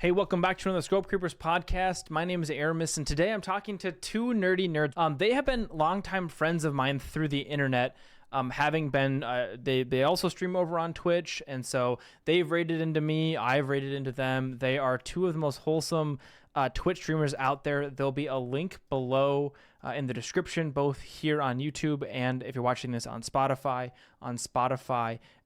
Hey, welcome back to another Scope Creepers podcast. My name is Aarimous, and today I'm talking to 2NerdyNerds. They have been longtime friends of mine through the internet, having been, they also stream over on Twitch, and so they've raided into me, I've raided into them. They are two of the most wholesome Twitch streamers out there. There'll be a link below in the description, both here on YouTube and if you're watching this on Spotify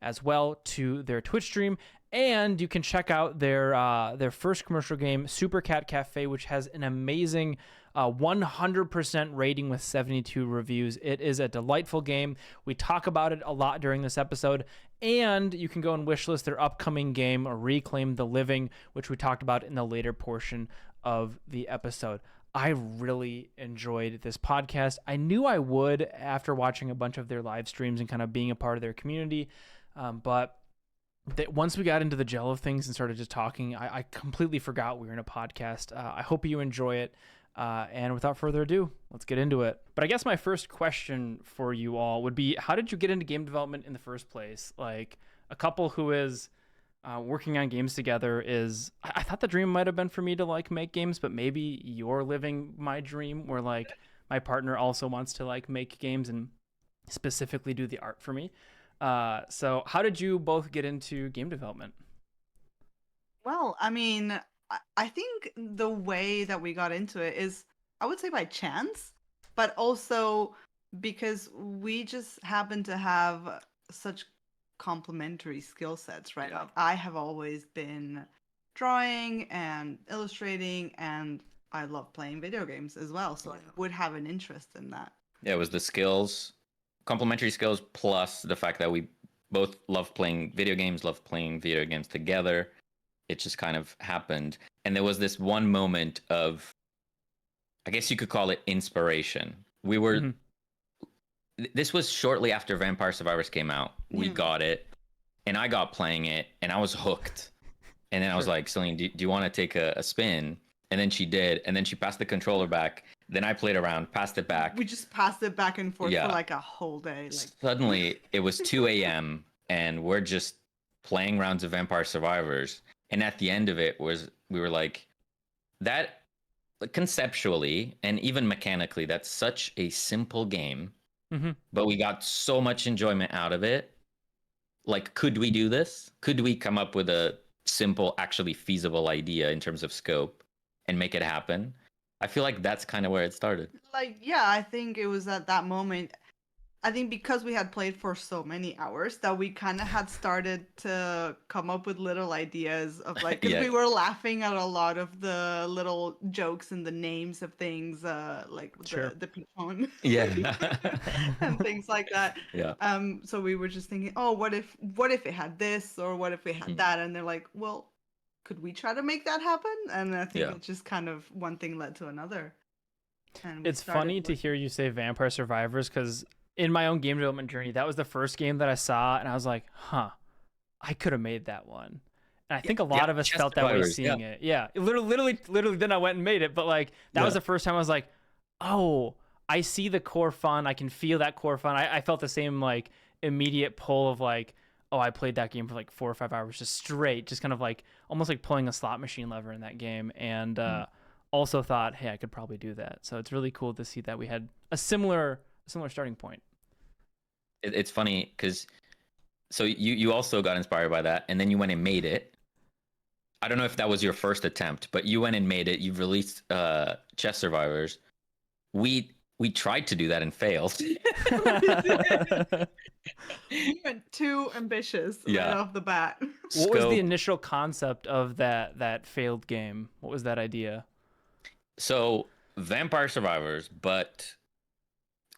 as well, to their Twitch stream. And you can check out their first commercial game, Supercat Cafe, which has an amazing 100% rating with 72 reviews. It is a delightful game. We talk about it a lot during this episode. And you can go and wishlist their upcoming game, Reclaim the Living, which we talked about in the later portion of the episode. I really enjoyed this podcast. I knew I would after watching a bunch of their live streams and kind of being a part of their community. But once we got into the gel of things and started just talking, I completely forgot we were in a podcast. I hope you enjoy it. And without further ado, let's get into it. But I guess my first question for you all would be, how did you get into game development in the first place? Like, a couple who is working on games together is, I thought the dream might have been for me to like make games, but maybe you're living my dream where like my partner also wants to like make games and specifically do the art for me. So how did you both get into game development? Well, I mean, I think the way that we got into it is, I would say by chance, but also because we just happen to have such complementary skill sets, right? Yeah. Like, I have always been drawing and illustrating, and I love playing video games as well, so I would have an interest in that. Yeah, it was the skills, complementary skills, plus the fact that we both love playing video games together. It just kind of happened. And there was this one moment of, I guess you could call it inspiration. We were, this was shortly after Vampire Survivors came out. We got it, and I got playing it, and I was hooked. And then I was like, Celine, do you want to take a spin? And then she did, and then she passed the controller back. Then I played around, passed it back. We just passed it back and forth for like a whole day. Like, suddenly, it was 2 a.m. and we're just playing rounds of Vampire Survivors. And at the end of it we were like, that conceptually and even mechanically, that's such a simple game, but we got so much enjoyment out of it. Like, could we do this? Could we come up with a simple, actually feasible idea in terms of scope and make it happen? I feel like that's kind of where it started. Like, yeah, I think it was at that moment. I think because we had played for so many hours that we kind of had started to come up with little ideas of like, because we were laughing at a lot of the little jokes and the names of things, like the pigeon, and things like that. Yeah. So we were just thinking, oh, what if it had this, or what if we had that? And they're like, well, could we try to make that happen? And I think it just kind of one thing led to another. And it's funny to hear you say Vampire Survivors, because in my own game development journey, that was the first game that I saw, and I was like, I could have made that one. And I think a lot of us felt that way seeing it. Yeah, literally, then I went and made it. But like, that was the first time I was like, oh, I see the core fun. I can feel that core fun. I felt the same like immediate pull of like, oh, I played that game for like 4 or 5 hours just straight, just kind of like almost like pulling a slot machine lever in that game. And also thought, hey, I could probably do that. So it's really cool to see that we had a similar starting point. It's funny because so you also got inspired by that, and then you went and made it. I don't know if that was your first attempt, but you went and made it. You've released Chess Survivors. We tried to do that and failed. You went too ambitious right off the bat. What was the initial concept of that failed game? What was that idea? So Vampire Survivors, but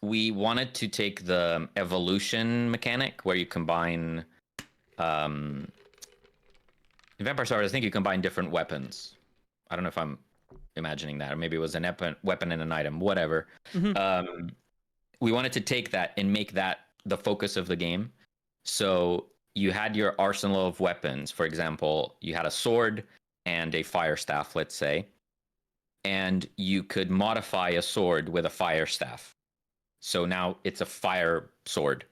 we wanted to take the evolution mechanic where you combine in Vampire Survivors, I think you combine different weapons. I don't know if I'm imagining that, or maybe it was an weapon and an item, whatever. We wanted to take that and make that the focus of the game. So you had your arsenal of weapons. For example, you had a sword and a fire staff, let's say, and you could modify a sword with a fire staff. So now it's a fire sword,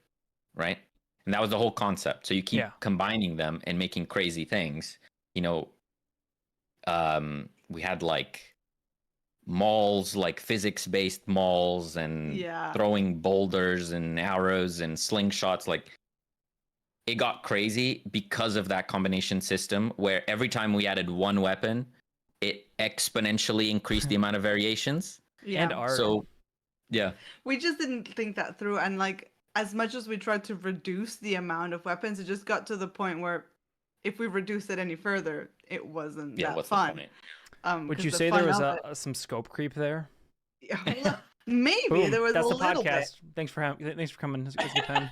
right? And that was the whole concept. So you keep combining them and making crazy things. You know, We had like malls, like physics-based malls, and throwing boulders and arrows and slingshots. Like, it got crazy because of that combination system, where every time we added one weapon, it exponentially increased the amount of variations. And art. So, yeah. We just didn't think that through, and like as much as we tried to reduce the amount of weapons, it just got to the point where if we reduced it any further, it wasn't that fun. The point? Would you say there was some scope creep there? Yeah, maybe. Boom. There was That's a the little podcast. bit. Thanks for coming. It's a good time.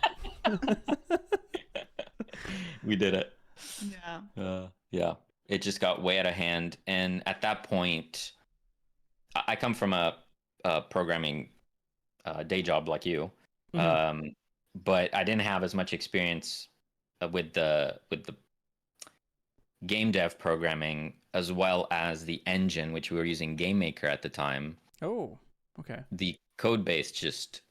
We did it. Yeah. Yeah. It just got way out of hand, and at that point, I come from a programming day job like you, but I didn't have as much experience with the game dev programming, as well as the engine, which we were using GameMaker at the time. Oh, okay. The code base just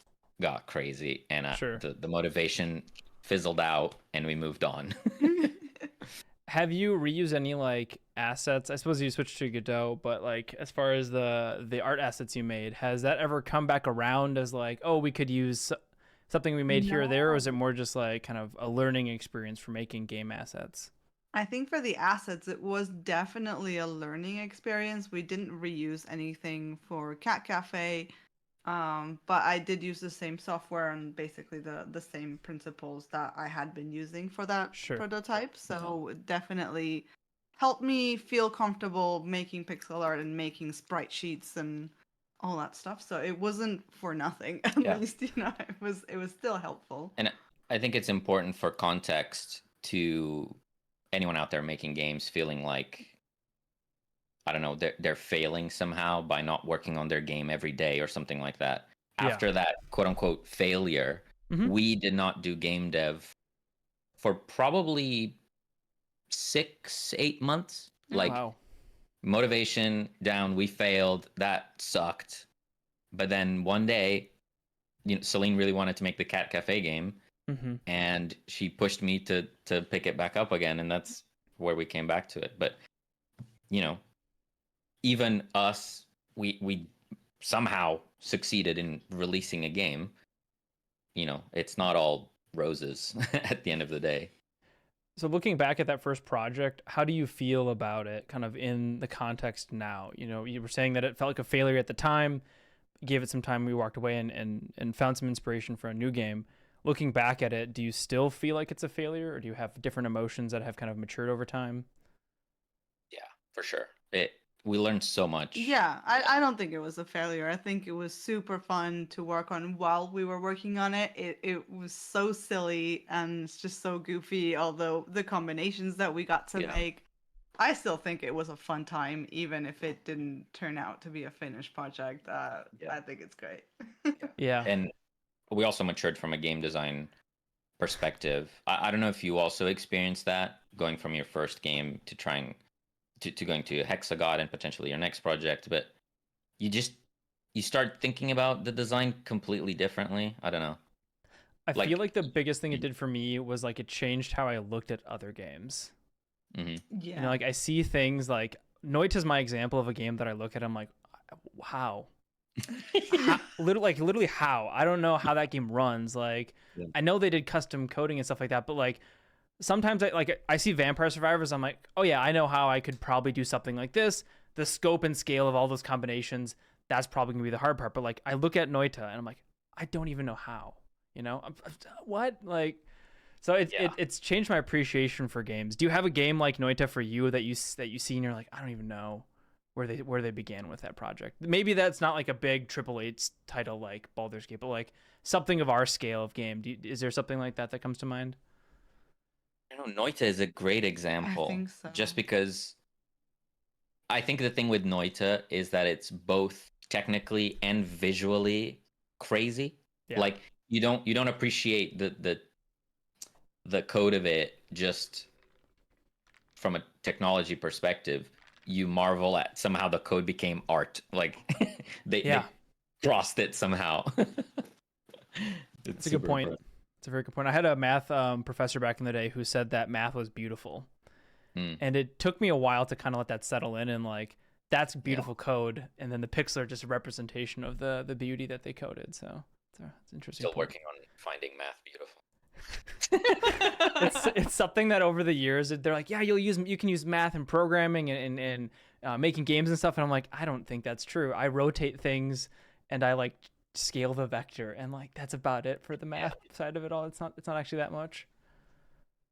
got crazy, and the motivation fizzled out, and we moved on. Have you reused any like assets? I suppose you switched to Godot, but like as far as the art assets you made, has that ever come back around as like, oh, we could use something we made here or there, or is it more just like kind of a learning experience for making game assets? I think for the assets, it was definitely a learning experience. We didn't reuse anything for Cat Cafe, but I did use the same software and basically the same principles that I had been using for that prototype. So it definitely helped me feel comfortable making pixel art and making sprite sheets and all that stuff. So it wasn't for nothing. At least, it was still helpful. And I think it's important for context to anyone out there making games feeling like, I don't know, they're failing somehow by not working on their game every day or something like that. After that quote unquote failure, we did not do game dev for probably 6-8 months. Motivation down, we failed, that sucked. But then one day, Celine really wanted to make the Cat Cafe game, and she pushed me to pick it back up again, and that's where we came back to it. But even us, we somehow succeeded in releasing a game. It's not all roses at the end of the day. So looking back at that first project, how do you feel about it kind of in the context now? You were saying that it felt like a failure at the time, gave it some time, we walked away and found some inspiration for a new game. Looking back at it, do you still feel like it's a failure, or do you have different emotions that have kind of matured over time? Yeah, for sure. We learned so much. Yeah, I don't think it was a failure. I think it was super fun to work on while we were working on it. It was so silly and it's just so goofy, although the combinations that we got to make, I still think it was a fun time, even if it didn't turn out to be a finished project. I think it's great. Yeah. And we also matured from a game design perspective. I don't know if you also experienced that, going from your first game to trying to going to Hexagod and potentially your next project, but you start thinking about the design completely differently. I don't know. I feel like the biggest thing it did for me was like it changed how I looked at other games. Yeah. Like I see things like Noit is my example of a game that I look at. I'm like, how? Literally how? I don't know how that game runs. Like I know they did custom coding and stuff like that, but like sometimes I see Vampire Survivors. I'm like, oh yeah, I know how I could probably do something like this. The scope and scale of all those combinations, that's probably gonna be the hard part. But like, I look at Noita and I'm like, I don't even know how. What? Like, so it's changed my appreciation for games. Do you have a game like Noita for you that you see and you're like, I don't even know where they began with that project? Maybe that's not like a big AAA title like Baldur's Gate, but like something of our scale of game. Is there something like that comes to mind? Noita is a great example. I think so. Just because I think the thing with Noita is that it's both technically and visually crazy. Yeah. Like you don't appreciate the code of it just from a technology perspective. You marvel at somehow the code became art. Like they crossed it somehow. It's a good point. It's a very good point. I had a math professor back in the day who said that math was beautiful. And it took me a while to kind of let that settle in, and like that's beautiful code, and then the pixels are just a representation of the beauty that they coded. So it's interesting. Still working on finding math beautiful. It's something that over the years they're like, yeah, you can use math and programming and making games and stuff, and I'm like, I don't think that's true. I rotate things and I like scale the vector, and like that's about it for the math side of it all. It's not actually that much.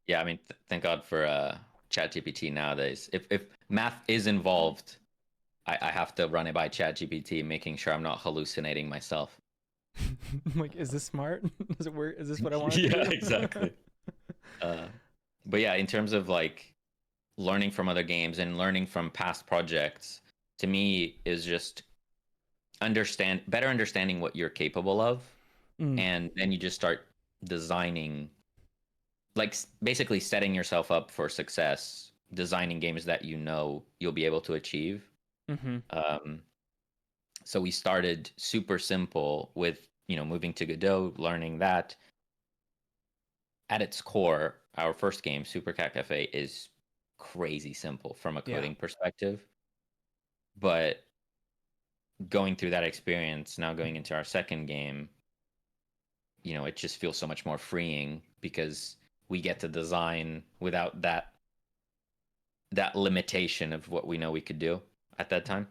Yeah, I mean, thank God for ChatGPT nowadays. If math is involved, I have to run it by ChatGPT, making sure I'm not hallucinating myself. Like, is this smart? Does it work? Is this what I want? Yeah, exactly. But yeah, in terms of like learning from other games and learning from past projects, to me is just better understanding what you're capable of, and then you just start designing, like basically setting yourself up for success, designing games that you know you'll be able to achieve. So we started super simple with, moving to Godot, learning that. At its core, our first game, Supercat Cafe, is crazy simple from a coding perspective. But going through that experience, now going into our second game, it just feels so much more freeing because we get to design without that limitation of what we know we could do at that time.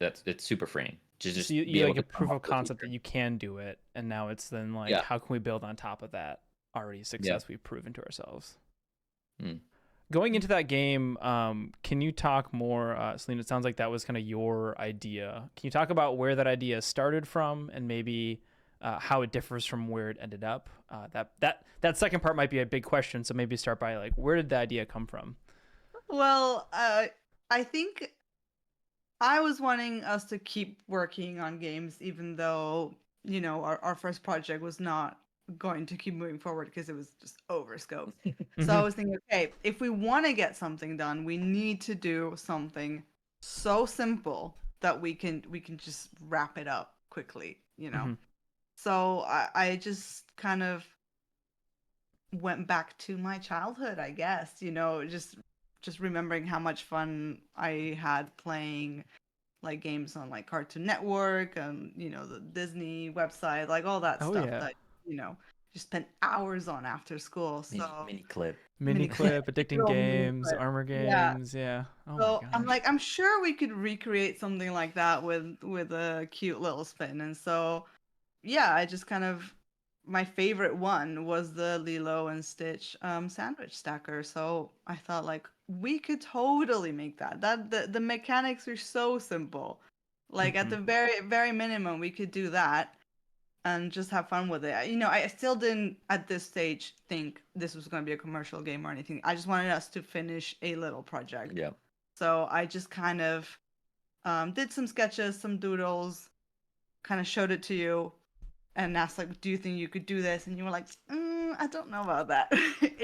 It's super freeing. Just so you like a proof of concept that you can do it, and now it's then like, how can we build on top of that already success we've proven to ourselves? Going into that game, can you talk more, Celine? It sounds like that was kind of your idea. Can you talk about where that idea started from, and maybe how it differs from where it ended up? That second part might be a big question, so maybe start by like, where did the idea come from? Well, I think I was wanting us to keep working on games, even though, our first project was not going to keep moving forward because it was just over scope. So I was thinking, okay, if we want to get something done, we need to do something so simple that we can just wrap it up quickly, So I just kind of went back to my childhood, I guess, just remembering how much fun I had playing like games on like Cartoon Network and the Disney website, like all that stuff that just spent hours on after school. So mini clip, addicting games, armor games, Oh so my gosh. I'm like, I'm sure we could recreate something like that with a cute little spin. And so I just kind of, my favorite one was the Lilo and Stitch sandwich stacker. So I thought like we could totally make that. The mechanics are so simple. Like at the very, very minimum, we could do that and just have fun with it. I still didn't at this stage think this was going to be a commercial game or anything. I just wanted us to finish a little project. Yeah. So I just kind of did some sketches, some doodles, kind of showed it to you, and asked like, do you think you could do this? And you were like, I don't know about that.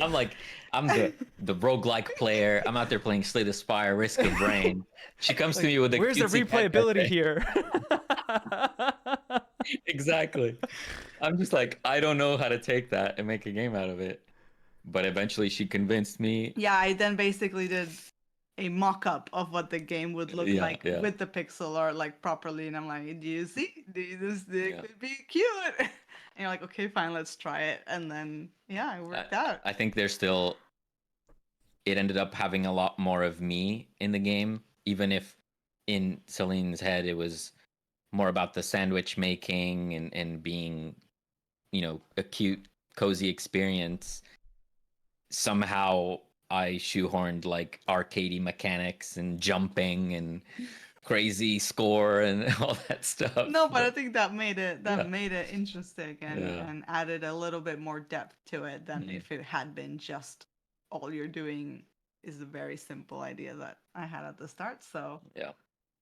I'm like, I'm the roguelike player. I'm out there playing Slay the Spire, Risk of Rain. She comes to me with a where's the replayability here? Exactly. I'm just like, I don't know how to take that and make a game out of it. But eventually she convinced me. Yeah, I then basically did a mock-up of what the game would look like with the pixel art like properly, and I'm like, do you see? This could be cute. And you're like, okay, fine, let's try it. And then it worked out. I think there's still, it ended up having a lot more of me in the game, even if in Celine's head it was more about the sandwich making and being, a cute, cozy experience. Somehow I shoehorned like arcadey mechanics and jumping and crazy score and all that stuff. No, but I think that made it interesting and added a little bit more depth to it than if it had been just all you're doing is a very simple idea that I had at the start. So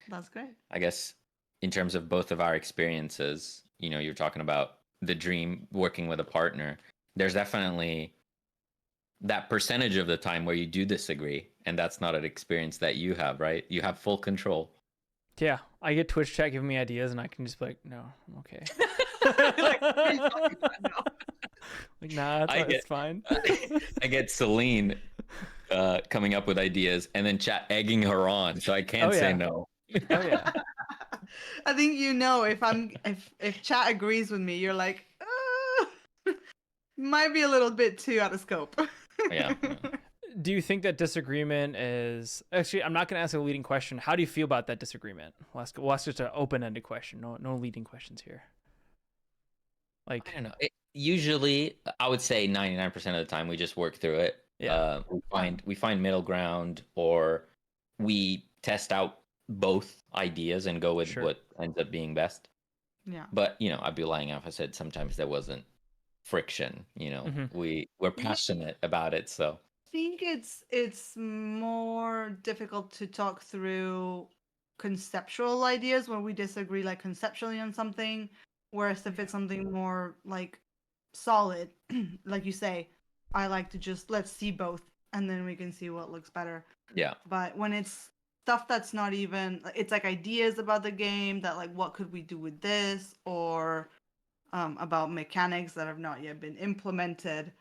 that's great. I guess in terms of both of our experiences, you're talking about the dream working with a partner. There's definitely that percentage of the time where you do disagree, and that's not an experience that you have, right? You have full control. Yeah, I get Twitch chat giving me ideas, and I can just be like, no, I'm okay. Like, nah, it's fine. I get Celine coming up with ideas, and then chat egging her on, so I can't say no. Oh yeah. I think if chat agrees with me, you're like, might be a little bit too out of scope. Yeah. Do you think that disagreement is actually? I'm not going to ask a leading question. How do you feel about that disagreement? We'll ask just an open-ended question. No leading questions here. Like I don't know. Usually, I would say 99% of the time we just work through it. Yeah. We find middle ground, or we test out both ideas and go with what ends up being best. Yeah. But I'd be lying if I said sometimes there wasn't friction. We're passionate about it, so. I think it's more difficult to talk through conceptual ideas when we disagree, like conceptually on something, whereas if it's something more like solid, like you say, I like to just let's see both and then we can see what looks better. Yeah. But when it's stuff that's not even, it's like ideas about the game that like what could we do with this, or about mechanics that have not yet been implemented,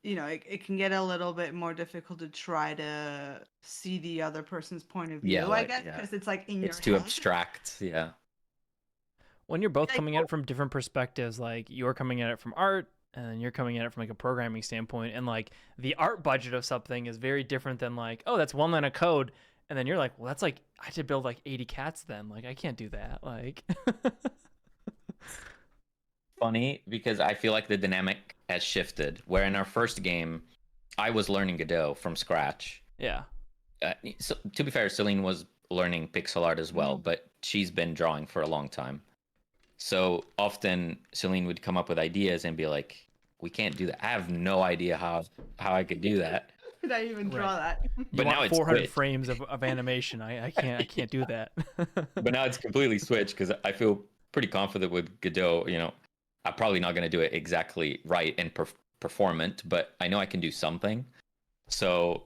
it can get a little bit more difficult to try to see the other person's point of view, I guess, because it's like in your head. It's too abstract, yeah. When you're both coming at it from different perspectives, like you're coming at it from art and you're coming at it from like a programming standpoint, and like the art budget of something is very different than like, oh, that's one line of code, and then you're like, well, that's like I had to build like 80 cats then, like I can't do that, like. Funny because I feel like the dynamic has shifted, where in our first game I was learning Godot from scratch. Yeah. So, to be fair, Celine was learning pixel art as well, but she's been drawing for a long time. So often Celine would come up with ideas and be like, we can't do that. I have no idea how I could do that. Could I even draw that? But now it's 400 frames of animation. I can't do that. But now it's completely switched because I feel pretty confident with Godot. I'm probably not going to do it exactly right and performant, but I know I can do something. So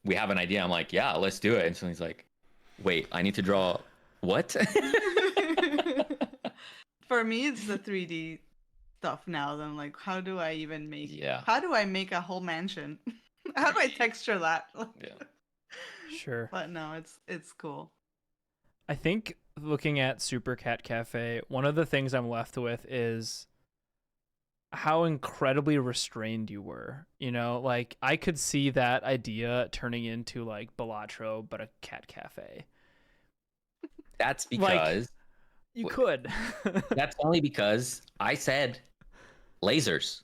we have an idea. I'm like, yeah, let's do it. And someone's like, wait, I need to draw what? For me, it's the 3D stuff now. Then I'm like, how do I make a whole mansion? How do I texture that? Yeah. Sure. But no, it's cool. I think looking at Supercat Cafe, one of the things I'm left with is how incredibly restrained you were. Like I could see that idea turning into like Balatro, but a cat cafe. That's because you could. That's only because I said lasers.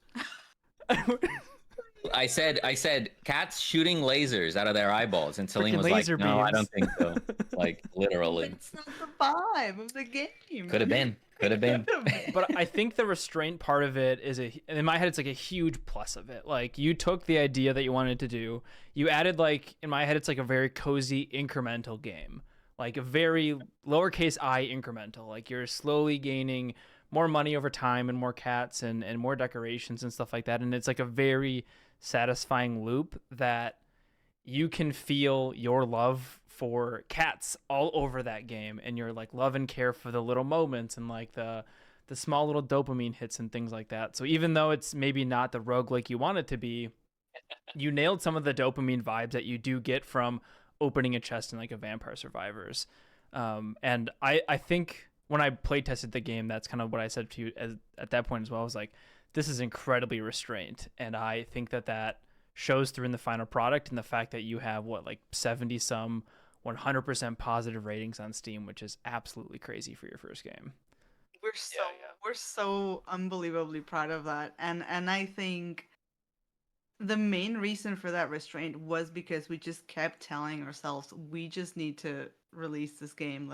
I said cats shooting lasers out of their eyeballs, and Celine was like, "No, I don't think so." Like literally. It's not the vibe of the game. Could have been. But I think the restraint part of it is in my head, it's like a huge plus of it. Like you took the idea that you wanted to do, you added like, in my head, it's like a very cozy incremental game, like a very lowercase I incremental. Like you're slowly gaining more money over time and more cats and more decorations and stuff like that. And it's like a very satisfying loop that you can feel your love for cats all over that game, and your like love and care for the little moments and like the small little dopamine hits and things like that. So even though it's maybe not the roguelike you want it to be, you nailed some of the dopamine vibes that you do get from opening a chest in like a Vampire Survivors. And I think when I play tested the game, that's kind of what I said to you at that point as well. I was like, this is incredibly restrained, and I think that shows through in the final product, and the fact that you have 70 some 100% positive ratings on Steam, which is absolutely crazy for your first game. We're so unbelievably proud of that, and I think the main reason for that restraint was because we just kept telling ourselves we just need to release this game.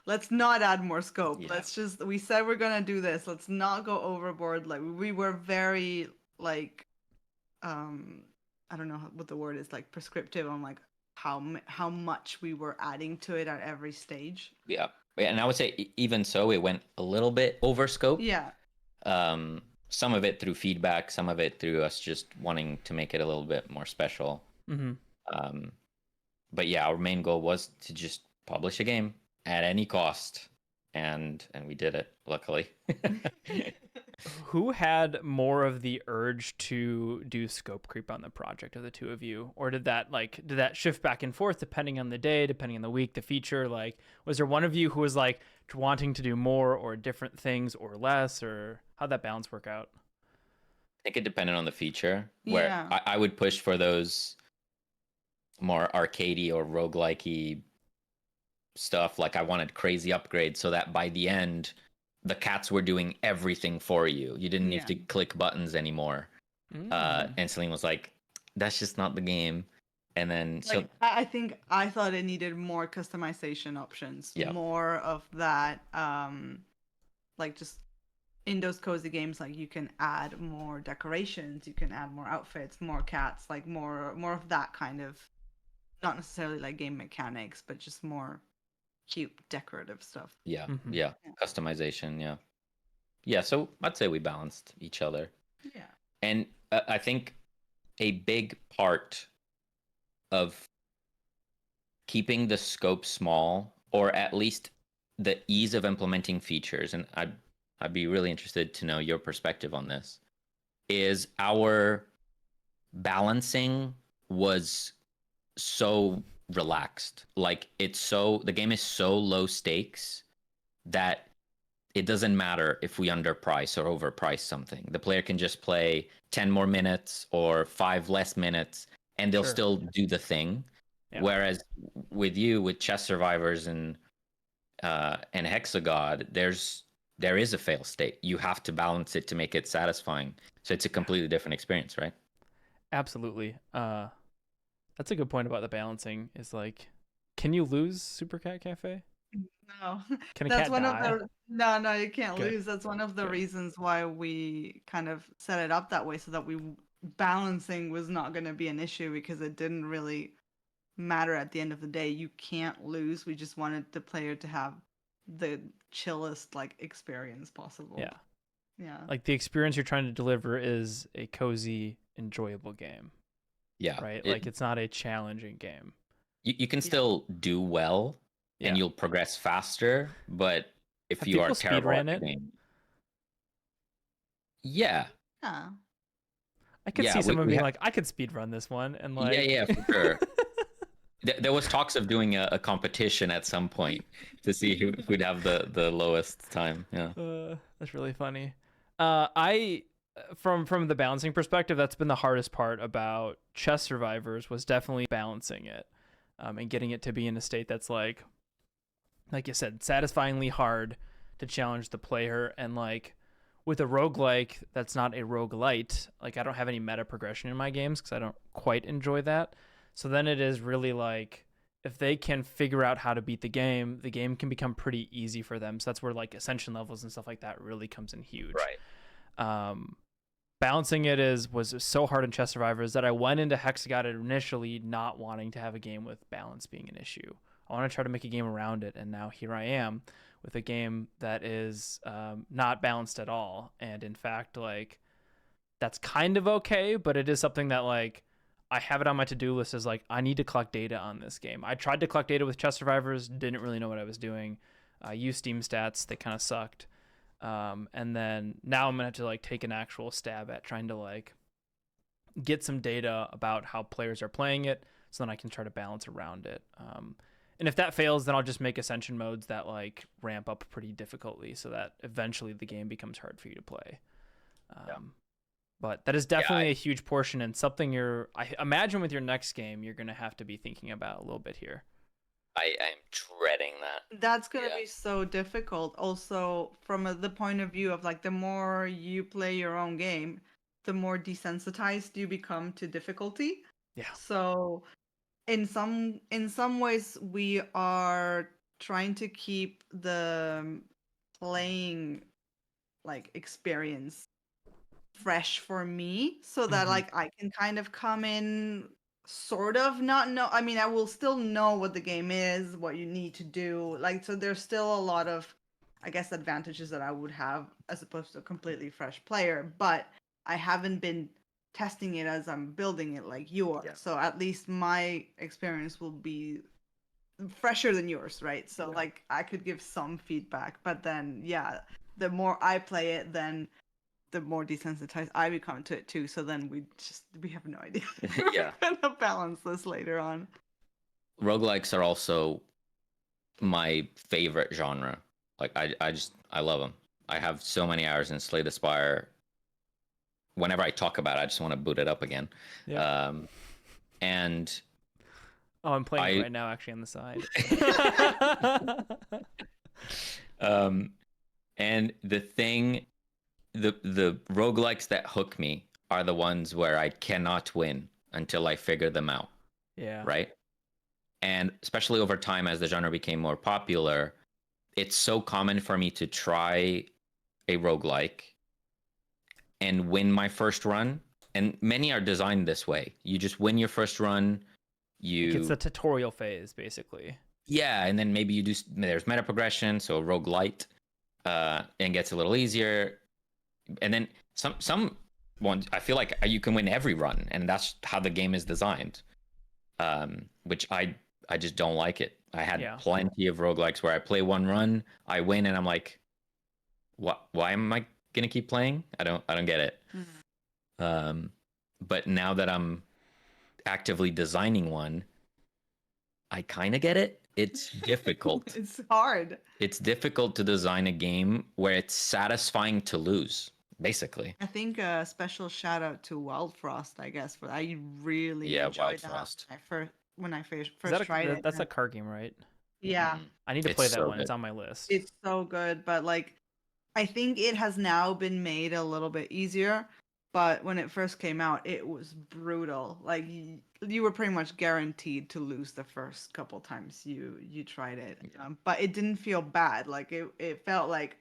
Let's not add more scope. Yeah. We said we're gonna do this. Let's not go overboard. Like we were very like I don't know what the word is, like prescriptive on like how much we were adding to it at every stage. Yeah, and I would say even so, it went a little bit over scope. Yeah. Some of it through feedback, some of it through us just wanting to make it a little bit more special. Mm-hmm. But yeah, our main goal was to just publish a game at any cost and we did it, luckily. Who had more of the urge to do scope creep on the project of the two of you? Or did that shift back and forth depending on the day, depending on the week, the feature? Like, was there one of you who was like wanting to do more or different things or less, or how'd that balance work out? I think it depended on the feature, where Yeah. I would push for those more arcadey or roguelikey stuff. Like I wanted crazy upgrades so that by the end, the cats were doing everything for you. You didn't need to click buttons anymore. And Celine was like, that's just not the game. And then like, I think I thought it needed more customization options, more of that. Like just in those cozy games, like you can add more decorations, you can add more outfits, more cats, like more of that kind of, not necessarily like game mechanics, but just more cute decorative stuff. Yeah. Customization. Yeah. So I'd say we balanced each other. Yeah. And I think a big part of keeping the scope small, or at least the ease of implementing features, and I'd be really interested to know your perspective on this, is our balancing was so relaxed. Like the game is so low stakes that it doesn't matter if we underprice or overprice something. The player can just play 10 more minutes or 5 less minutes and they'll still do the thing. Yeah. Whereas with Chess Survivors and Hexagod, there is a fail state. You have to balance it to make it satisfying. So it's a completely different experience, right? Absolutely. That's a good point about the balancing. Is like, can you lose Supercat Cafe? No. Can a cat die? No, you can't lose. That's one of the reasons why we kind of set it up that way, so that balancing was not going to be an issue, because it didn't really matter at the end of the day. You can't lose. We just wanted the player to have the chillest like experience possible. Yeah. Like the experience you're trying to deliver is a cozy, enjoyable game. Yeah. Right? Like it's not a challenging game. You can still do well and you'll progress faster, but if you are terrible at the game. Yeah. I could see someone being like, I could speedrun this one, and like Yeah, for sure. There was talks of doing a competition at some point to see who would have the lowest time. Yeah. That's really funny. From the balancing perspective, that's been the hardest part about Chess Survivors, was definitely balancing it, and getting it to be in a state that's like you said, satisfyingly hard to challenge the player. And like with a roguelike that's not a roguelite, like I don't have any meta progression in my games because I don't quite enjoy that. So then it is really like, if they can figure out how to beat the game can become pretty easy for them. So that's where like ascension levels and stuff like that really comes in huge. Right. Balancing it was so hard in Chess Survivors that I went into Hexagod initially not wanting to have a game with balance being an issue. I want to try to make a game around it, and now here I am with a game that is not balanced at all. And in fact, like, that's kind of okay, but it is something that like I have it on my to-do list as like, I need to collect data on this game. I tried to collect data with Chess Survivors, didn't really know what I was doing. I used Steam stats, they kind of sucked. And then now I'm gonna have to like take an actual stab at trying to like get some data about how players are playing it, so then I can try to balance around it. And if that fails, then I'll just make ascension modes that like ramp up pretty difficultly, so that eventually the game becomes hard for you to play. But that is definitely a huge portion, and something I imagine with your next game, you're going to have to be thinking about a little bit here. I am dreading that. That's going to be so difficult. Also, from the point of view of like, the more you play your own game, the more desensitized you become to difficulty. Yeah. So in some ways, we are trying to keep the playing like experience fresh for me, so that like I can kind of come in sort of not know. I mean, I will still know what the game is, what you need to do. Like, so there's still a lot of, I guess, advantages that I would have as opposed to a completely fresh player. But I haven't been testing it as I'm building it like you are. So at least my experience will be fresher than yours, right? So like I could give some feedback, but then yeah, the more I play it, then the more desensitized I become to it too. So then we have no idea. Yeah. We're gonna balance this later on. Roguelikes are also my favorite genre. Like I love them. I have so many hours in Slay the Spire. Whenever I talk about it, I just want to boot it up again. Yeah. And Oh, I'm playing it right now, actually, on the side. And the roguelikes that hook me are the ones where I cannot win until I figure them out. Yeah. Right. And especially over time, as the genre became more popular, it's so common for me to try a roguelike and win my first run. And many are designed this way. You just win your first run. It's the tutorial phase, basically. Yeah, and then maybe there's meta progression, so roguelite, and gets a little easier. And then some ones, I feel like you can win every run, and that's how the game is designed. Which I just don't like it. I had plenty of roguelikes where I play one run, I win, and I'm like, what? Why am I gonna keep playing? I don't get it. But now that I'm actively designing one, I kind of get it. It's difficult. It's hard. It's difficult to design a game where it's satisfying to lose, basically. I think a special shout out to Wild Frost, I guess, for I really enjoyed that when I first tried it. That's a card game, right? Yeah. I need to play that one. It's on my list. It's so good, but like I think it has now been made a little bit easier. But when it first came out, it was brutal. Like you were pretty much guaranteed to lose the first couple times you tried it. But it didn't feel bad. Like it felt like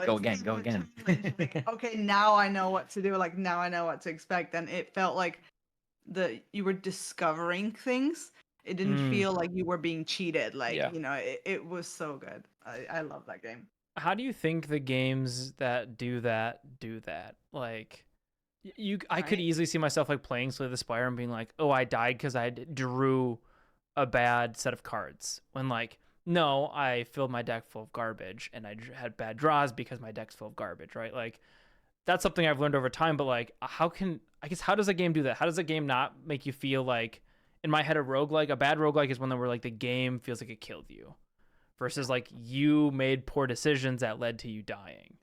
go again. Like, okay, now I know what to do. Like now I know what to expect. And it felt like you were discovering things. It didn't feel like you were being cheated. Like it was so good. I love that game. How do you think the games that do that? Like. I could easily see myself like playing Slay the Spire and being like, oh, I died because I drew a bad set of cards. When like, no, I filled my deck full of garbage and I had bad draws because my deck's full of garbage, right? Like, that's something I've learned over time. But like, how does a game do that? How does a game not make you feel like, in my head, a bad roguelike is one where like the game feels like it killed you, versus like you made poor decisions that led to you dying.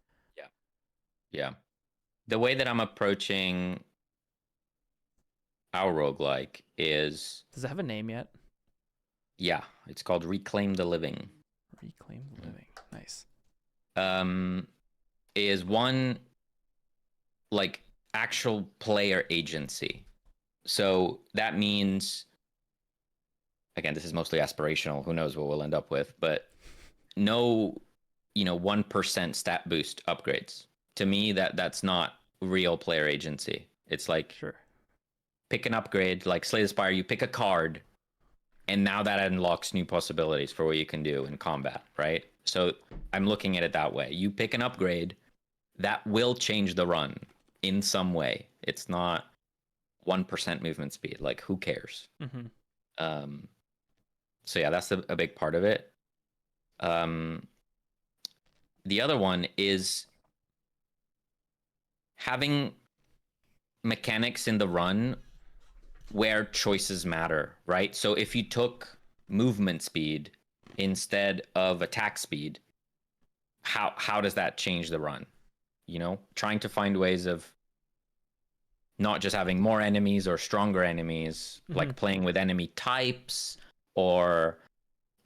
Yeah. The way that I'm approaching our roguelike is... Does it have a name yet? Yeah, it's called Reclaim the Living. Reclaim the Living. Nice. Is one like actual player agency. So that means, again, this is mostly aspirational. Who knows what we'll end up with, but no, 1% stat boost upgrades. To me, that's not real player agency. It's like, sure, pick an upgrade, like Slay the Spire, you pick a card, and now that unlocks new possibilities for what you can do in combat, right? So I'm looking at it that way. You pick an upgrade, that will change the run in some way. It's not 1% movement speed. Like, who cares? Mm-hmm. So yeah, that's a big part of it. The other one is having mechanics in the run where choices matter, right? So if you took movement speed instead of attack speed, how does that change the run? Trying to find ways of not just having more enemies or stronger enemies, like playing with enemy types, or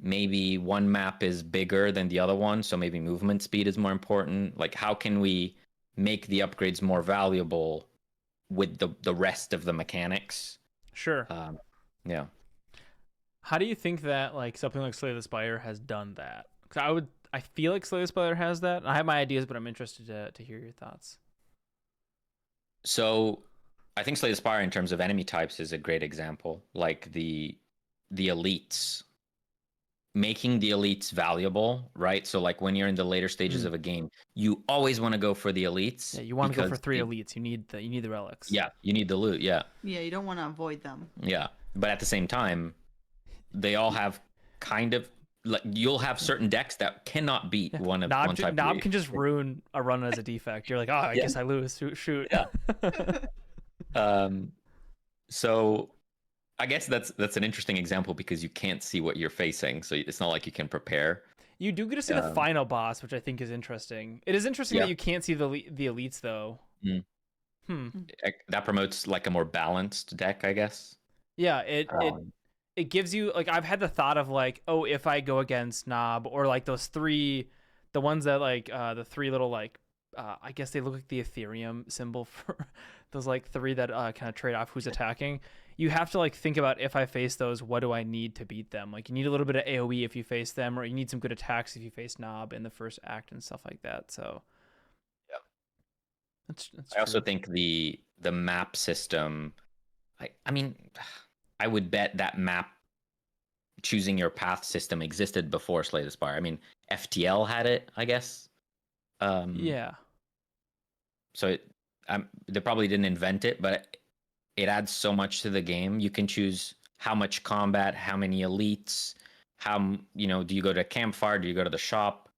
maybe one map is bigger than the other one, so maybe movement speed is more important. Like, how can we make the upgrades more valuable with the rest of the mechanics? Sure. Yeah. How do you think that like something like Slay the Spire has done that? Because I feel like Slay the Spire has that. I have my ideas, but I'm interested to hear your thoughts. So I think Slay the Spire in terms of enemy types is a great example. Like the elites, making the elites valuable, right? So like when you're in the later stages of a game, you always want to go for the elites. Yeah, you want to go for 3 elites. You need the relics. Yeah, you need the loot. Yeah. Yeah, you don't want to avoid them. Yeah, but at the same time, they all have kind of like you'll have certain decks that cannot beat one type. Knob can just ruin a run as a defect. You're like, oh, I guess I lose. Shoot. Yeah. So I guess that's an interesting example because you can't see what you're facing, so it's not like you can prepare. You do get to see the final boss, which I think is interesting. It is interesting that you can't see the elites though. That promotes like a more balanced deck, I guess. Yeah, it gives you like I've had the thought of like, oh, if I go against Knob or like those three, the ones that like the three little like I guess they look like the Ethereum symbol for those like three that kind of trade off who's attacking. You have to like think about if I face those, what do I need to beat them? Like you need a little bit of AoE if you face them, or you need some good attacks if you face Knob in the first act and stuff like that. So yeah, that's I also think the map system. I mean, I would bet that map choosing your path system existed before Slay the Spire. I mean, FTL had it, I guess. Yeah. So they probably didn't invent it, but it adds so much to the game. You can choose how much combat, how many elites, do you go to campfire? Do you go to the shop?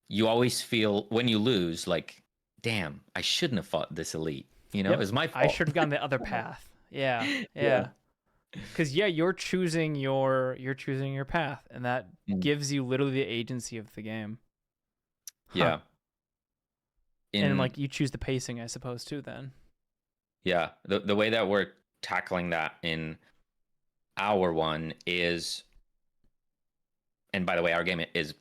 You always feel when you lose like, damn, I shouldn't have fought this elite. It was my fault. I should have gone the other path. Yeah. Because you're choosing your path, and that gives you literally the agency of the game. Yeah. And like you choose the pacing, I suppose, too. Then. Yeah, the way that we're tackling that in our one is, and by the way, our game is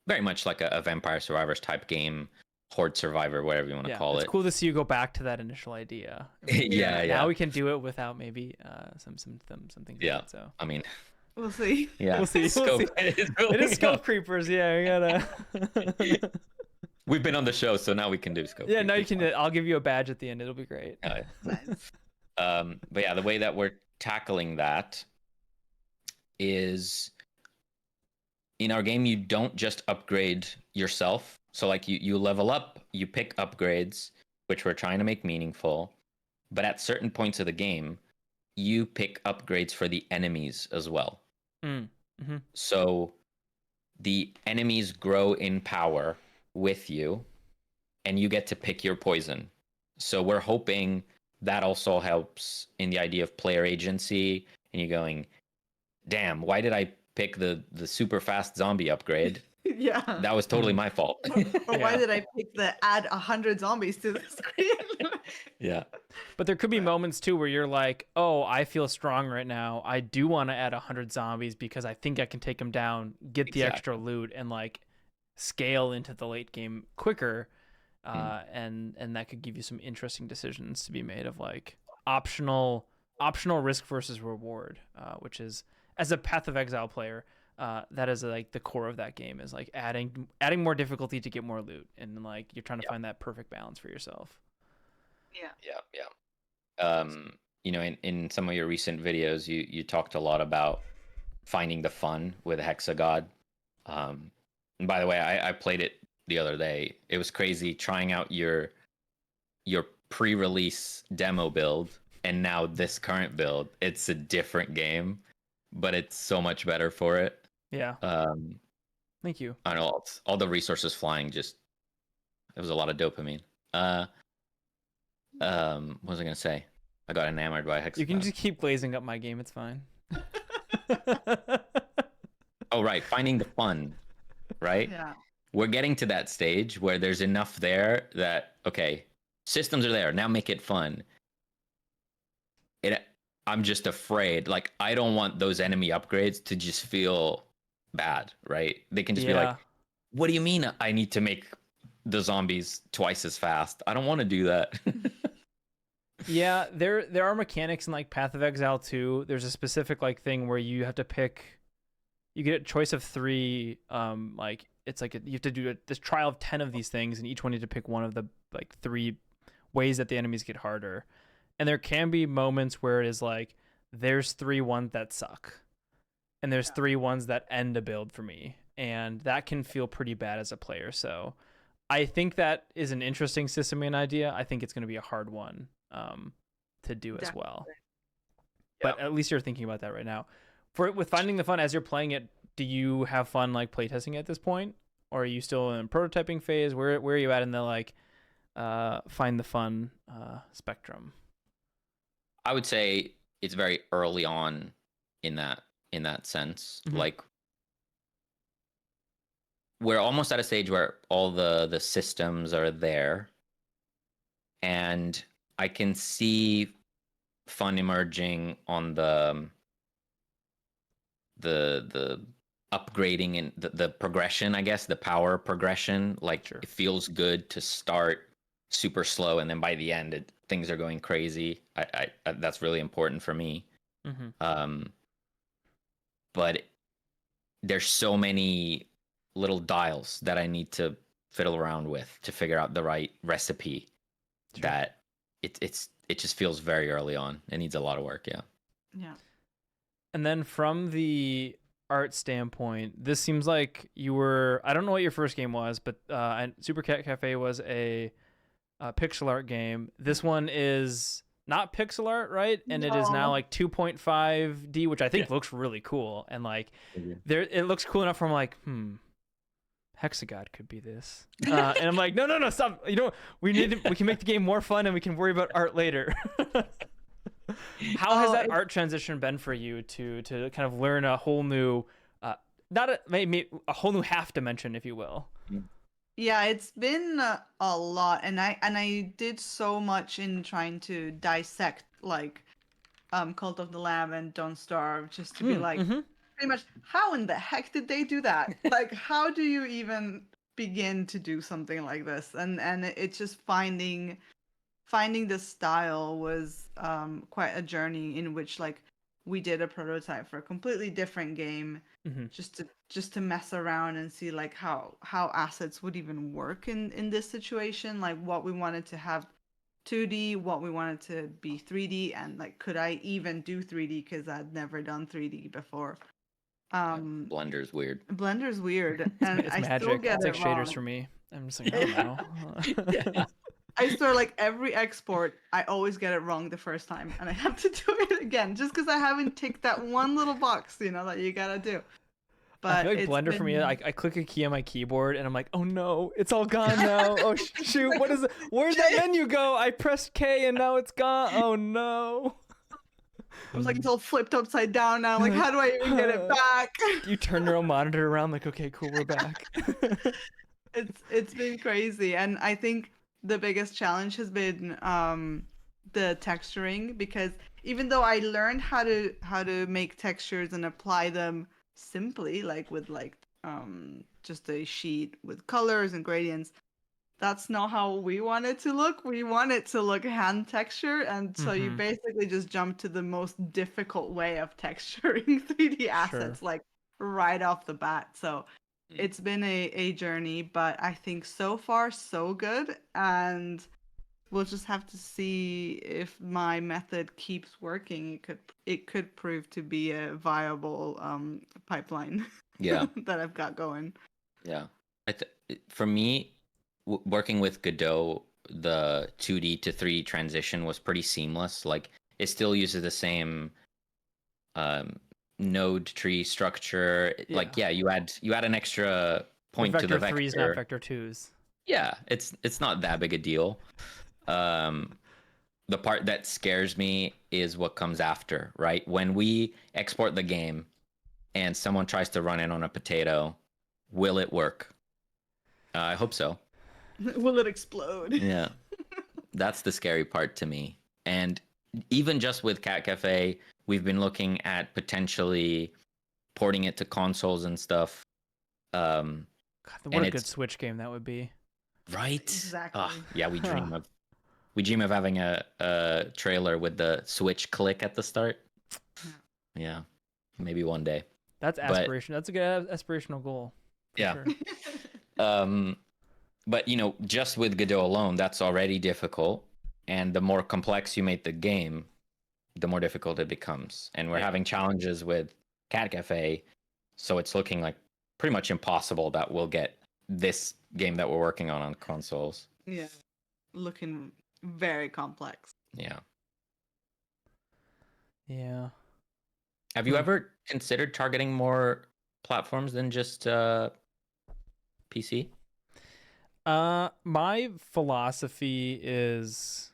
very much like a Vampire Survivors type game, Horde Survivor, whatever you want to call it. It's cool to see you go back to that initial idea. Yeah. Now we can do it without maybe some things. Yeah. Like that, so I mean, we'll see. Yeah, we'll see. It is scope creepers. Yeah, we gotta. We've been on the show, so now we can do scope. Yeah, now you can. I'll give you a badge at the end. It'll be great. Nice. But yeah, the way that we're tackling that is in our game, you don't just upgrade yourself. So like you level up, you pick upgrades, which we're trying to make meaningful. But at certain points of the game, you pick upgrades for the enemies as well. Mm-hmm. So the enemies grow in power with you, and you get to pick your poison. So we're hoping that also helps in the idea of player agency, and you're going, damn, why did I pick the super fast zombie upgrade? Yeah, that was totally my fault. Or why did I pick the add 100 zombies to the screen? Yeah, but there could be moments too where you're like, oh, I feel strong right now, I do want to add 100 zombies because I think I can take them down, get the extra loot, and like scale into the late game quicker, and that could give you some interesting decisions to be made of like optional risk versus reward, which is, as a Path of Exile player, that is like the core of that game, is like adding more difficulty to get more loot, and like you're trying to find that perfect balance for yourself. In some of your recent videos, you talked a lot about finding the fun with Hexagod. And by the way, I played it the other day. It was crazy trying out your pre-release demo build and now this current build. It's a different game, but it's so much better for it. Yeah. Thank you. I don't know, all the resources flying, just it was a lot of dopamine. What was I gonna say? I got enamored by Hexagod. You can just keep glazing up my game. It's fine. Oh right, finding the fun. Right? Yeah. We're getting to that stage where there's enough there that, okay, systems are there, now make it fun. I'm just afraid, like, I don't want those enemy upgrades to just feel bad, right? They can just be like, what do you mean I need to make the zombies twice as fast? I don't want to do that. Yeah, there are mechanics in like Path of Exile 2. There's a specific like thing where you have to pick, you get a choice of 3, like it's like you have to do this trial of 10 of these things, and each one you have to pick one of the like 3 ways that the enemies get harder. And there can be moments where it is like there's 3 ones that suck, and there's 3 ones that end a build for me, and that can feel pretty bad as a player. So I think that is an interesting system and idea. I think it's going to be a hard one to do as well. But at least you're thinking about that right now. with finding the fun as you're playing it, do you have fun like playtesting at this point, or are you still in prototyping phase? Where are you at in the like find the fun spectrum? I would say it's very early on in that sense. Mhm. Like we're almost at a stage where all the systems are there, and I can see fun emerging on the upgrading and the progression, I guess, the power progression. Like Sure. it feels good to start super slow, and then by the end things are going crazy. I that's really important for me. Mm-hmm. But there's so many little dials that I need to fiddle around with to figure out the right recipe. Sure. That it just feels very early on. It needs a lot of work. Yeah. Yeah. And then from the art standpoint, this seems like you were, I don't know what your first game was, but Supercat Cafe was a pixel art game. This one is not pixel art, right? And it is now No. like 2.5D, which I think looks really cool. And like there, it looks cool enough from like, Hexagod could be this. And I'm like, no, stop. You know, we can make the game more fun and we can worry about art later. How has that art transition been for you to kind of learn a whole new, maybe a whole new half dimension, if you will? Yeah, it's been a lot, and I did so much in trying to dissect like Cult of the Lamb and Don't Starve, just to be like pretty much how in the heck did they do that? Like how do you even begin to do something like this? And it's just finding the style was quite a journey in which like we did a prototype for a completely different game just to mess around and see like how assets would even work in this situation, like what we wanted to have 2D, what we wanted to be 3D, and like could I even do 3D because I'd never done 3D before. Blender's weird. Blender's weird, and It's I magic. still get It's like it shaders wrong. for me. I'm just like, I don't know. I swear, like every export, I always get it wrong the first time, and I have to do it again just because I haven't ticked that one little box, that you gotta do. But I feel like Blender for me, I click a key on my keyboard and I'm like, oh no, it's all gone now. Oh shoot, what is it? Where'd that menu go? I pressed K and now it's gone. Oh no. I'm like, it's all flipped upside down now. Like, how do I even get it back? You turn your own monitor around, like, okay, cool, we're back. It's been crazy, and I think the biggest challenge has been the texturing, because even though I learned how to make textures and apply them simply, like with just a sheet with colors and gradients, that's not how we want it to look. We want it to look hand texture, and so you basically just jump to the most difficult way of texturing 3D assets, like right off the bat. So it's been a journey, but I think so far so good, and we'll just have to see if my method keeps working. It could prove to be a viable pipeline. Yeah. That I've got going. Yeah. For me, working with Godot, the 2D to 3D transition was pretty seamless. Like it still uses the same node tree structure. Yeah. Like you add an extra point to the vector. Vector 3s, not vector 2s. Yeah, it's not that big a deal. The part that scares me is what comes after, right? When we export the game and someone tries to run it on a potato, will it work? I hope so. Will it explode? Yeah. That's the scary part to me. And even just with Cat Cafe, we've been looking at potentially porting it to consoles and stuff. God, what a good Switch game that would be. Right? Exactly. Yeah, we dream of having a trailer with the Switch click at the start. Yeah. Maybe one day. That's aspiration. That's a good aspirational goal. Yeah. Sure. But just with Godot alone, that's already difficult. And the more complex you make the game, the more difficult it becomes. And we're having challenges with Cat Cafe, so it's looking like pretty much impossible that we'll get this game that we're working on consoles. Yeah. Looking very complex. Yeah. Yeah. Have you ever considered targeting more platforms than just PC? My philosophy is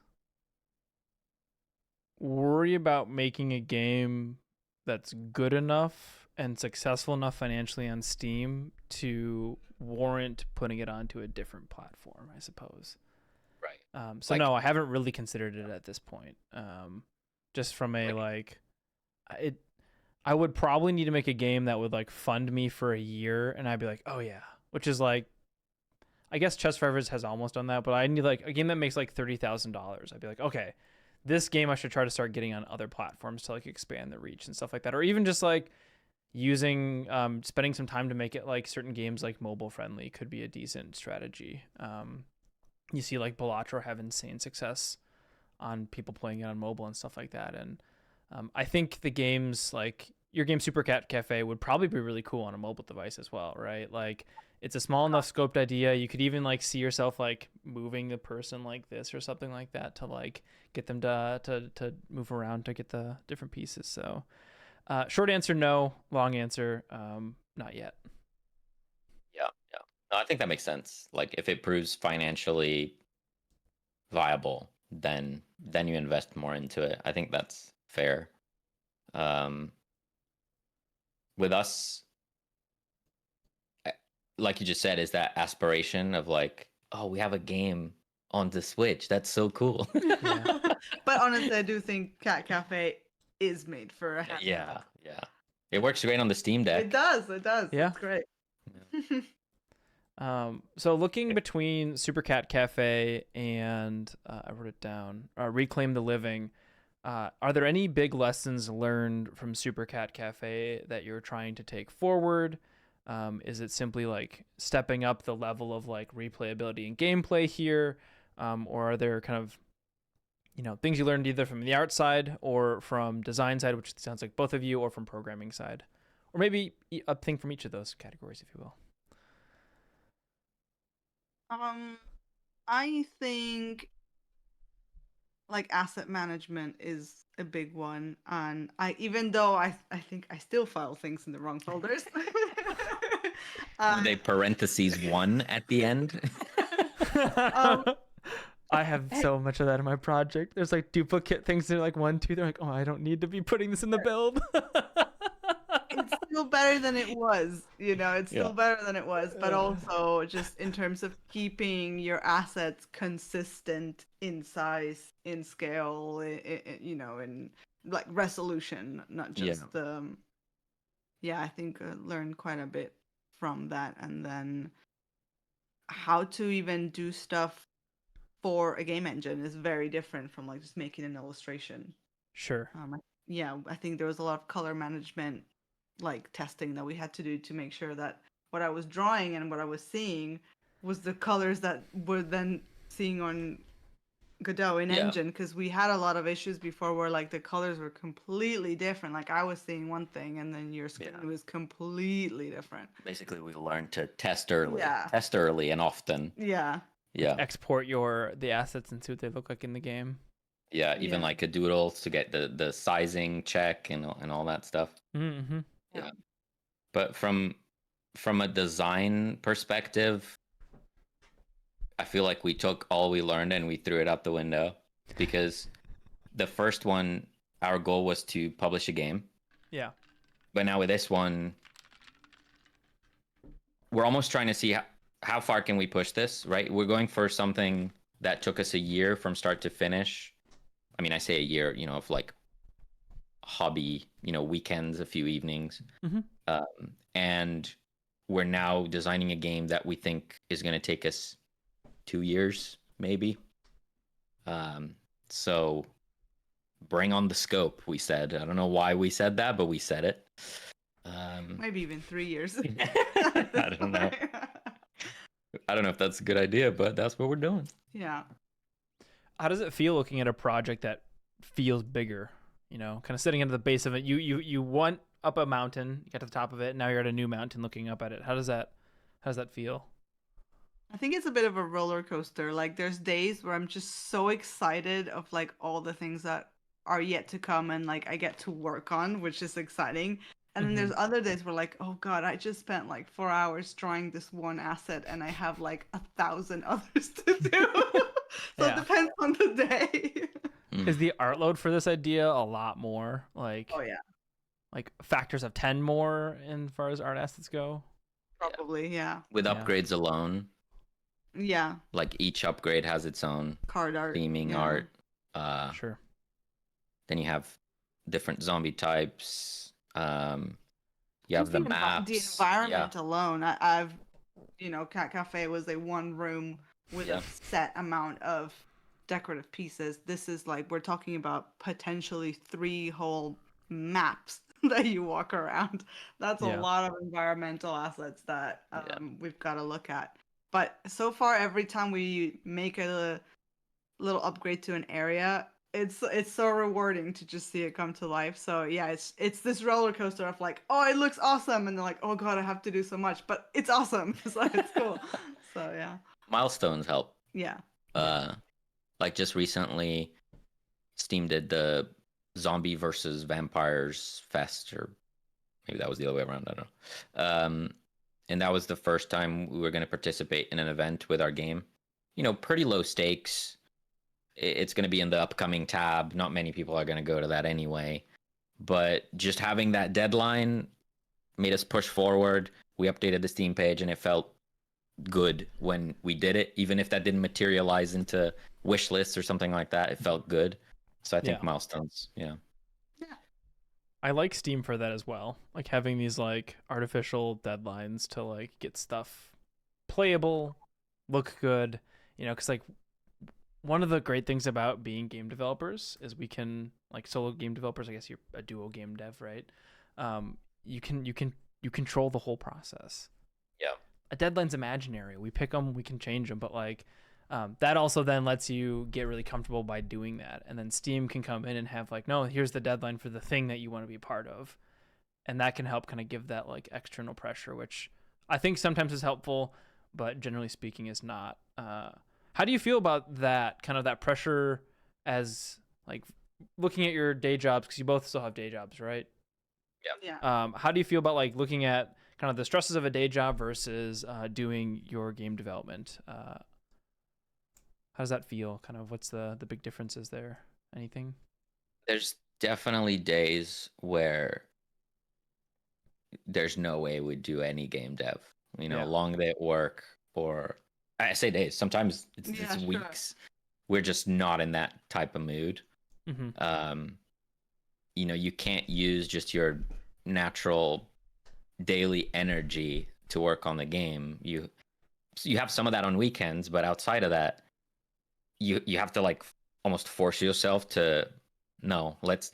worry about making a game that's good enough and successful enough financially on Steam to warrant putting it onto a different platform, I suppose. Right. So no, I haven't really considered it at this point. Just from a I would probably need to make a game that would like fund me for a year, and I'd be like, oh yeah, which is like, I guess Chess Forever has almost done that, but I need like a game that makes like $30,000. I'd be like, okay, this game I should try to start getting on other platforms to like expand the reach and stuff like that, or even just like using spending some time to make it like certain games like mobile friendly could be a decent strategy. You see like Balatro have insane success on people playing it on mobile and stuff like that, and I think the games like your game Supercat Cafe would probably be really cool on a mobile device as well, right? Like it's a small enough scoped idea. You could even like see yourself like moving the person like this or something like that to like get them to move around to get the different pieces. So short answer, no. Long answer, not yet. Yeah. No, I think that makes sense. Like if it proves financially viable, then you invest more into it. I think that's fair. With us, like you just said, is that aspiration of like, oh, we have a game on the Switch. That's so cool. Yeah. But honestly, I do think Cat Cafe is made for a handheld. Yeah. It works great on the Steam Deck. It does. Yeah. It's great. So looking between Supercat Cafe and I wrote it down, Reclaim the Living, are there any big lessons learned from Supercat Cafe that you're trying to take forward? Is it simply like stepping up the level of like replayability and gameplay here? Or are there kind of, things you learned either from the art side or from design side, which sounds like both of you, or from programming side, or maybe a thing from each of those categories, if you will? I think like asset management is a big one, and even though I think I still file things in the wrong folders. Were they parentheses 1 at the end? I have so much of that in my project. There's like duplicate things. They're like 1, 2. They're like, oh, I don't need to be putting this in the build. It's still better than it was, it's still better than it was, but also just in terms of keeping your assets consistent in size, in scale, in like resolution, not just I think I learned quite a bit from that. And then how to even do stuff for a game engine is very different from like just making an illustration. Sure. I think there was a lot of color management like testing that we had to do to make sure that what I was drawing and what I was seeing was the colors that we're then seeing on Godot in engine, because we had a lot of issues before where like the colors were completely different. Like I was seeing one thing and then your screen was completely different. Basically, we learned to test early and often. Yeah. Export the assets and see what they look like in the game. Yeah, even like a doodle to get the sizing check and all that stuff. Mm-hmm. Yeah. But from a design perspective, I feel like we took all we learned and we threw it out the window, because the first one, our goal was to publish a game. Yeah. But now with this one, we're almost trying to see how far can we push this, right? We're going for something that took us a year from start to finish. I mean, I say a year, of like hobby, weekends, a few evenings. Mm-hmm. And we're now designing a game that we think is going to take us 2 years, maybe. So bring on the scope, we said. I don't know why we said that, but we said it. Maybe even 3 years. I don't know. I don't know if that's a good idea, but that's what we're doing. Yeah. How does it feel looking at a project that feels bigger? Kind of sitting at the base of it. You went up a mountain, you got to the top of it, and now you're at a new mountain looking up at it. How does that feel? I think it's a bit of a roller coaster. Like there's days where I'm just so excited of like all the things that are yet to come and like I get to work on, which is exciting. And then there's other days where like, oh god, I just spent like 4 hours drawing this one asset and I have like 1,000 others to do. So it depends on the day. Is the art load for this idea a lot more? Like, oh yeah, like factors of 10 more in far as art assets go? probably, yeah. With upgrades alone, Yeah. like each upgrade has its own Card art. theming art. Sure. Then you have different zombie types. You have the maps. The environment alone. I've, Cat Cafe was a one room with a set amount of decorative pieces. This is like, we're talking about potentially 3 whole maps that you walk around. That's a lot of environmental assets that we've got to look at. But so far, every time we make a little upgrade to an area, it's so rewarding to just see it come to life. So yeah, it's this roller coaster of like, oh, it looks awesome, and they're like, oh god, I have to do so much, but it's awesome. So it's cool. So yeah. Milestones help. Yeah. Like just recently, Steam did the Zombie versus Vampires Fest, or maybe that was the other way around. I don't know. And that was the first time we were going to participate in an event with our game. Pretty low stakes. It's going to be in the upcoming tab. Not many people are going to go to that anyway. But just having that deadline made us push forward. We updated the Steam page, and it felt good when we did it. Even if that didn't materialize into wish lists or something like that, it felt good. So I think milestones, yeah. I like Steam for that as well. Like having these like artificial deadlines to like get stuff playable, look good, because like one of the great things about being game developers is we can, like solo game developers, I guess you're a duo game dev, right? You control the whole process. Yeah. A deadline's imaginary. We pick them, we can change them, but like that also then lets you get really comfortable by doing that. And then Steam can come in and have like, no, here's the deadline for the thing that you want to be part of. And that can help kind of give that like external pressure, which I think sometimes is helpful, but generally speaking is not. How do you feel about that, kind of that pressure as like looking at your day jobs? Because you both still have day jobs, right? Yeah. How do you feel about like looking at kind of the stresses of a day job versus doing your game development? How does that feel? Kind of what's the big differences there? Anything? There's definitely days where there's no way we'd do any game dev. Long day at work, or I say days. Sometimes it's weeks. We're just not in that type of mood. Mm-hmm. You can't use just your natural daily energy to work on the game. You have some of that on weekends, but outside of that, you have to like almost force yourself to let's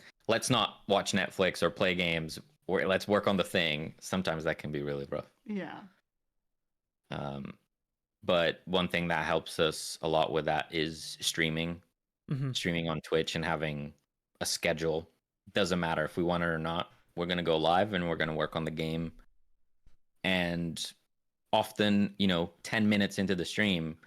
not watch Netflix or play games, or let's work on the thing. Sometimes that can be really rough. Yeah. But one thing that helps us a lot with that is streaming. Mm-hmm. Streaming on Twitch and having a schedule. Doesn't matter if we want it or not. We're going to go live and we're going to work on the game. And often, 10 minutes into the stream,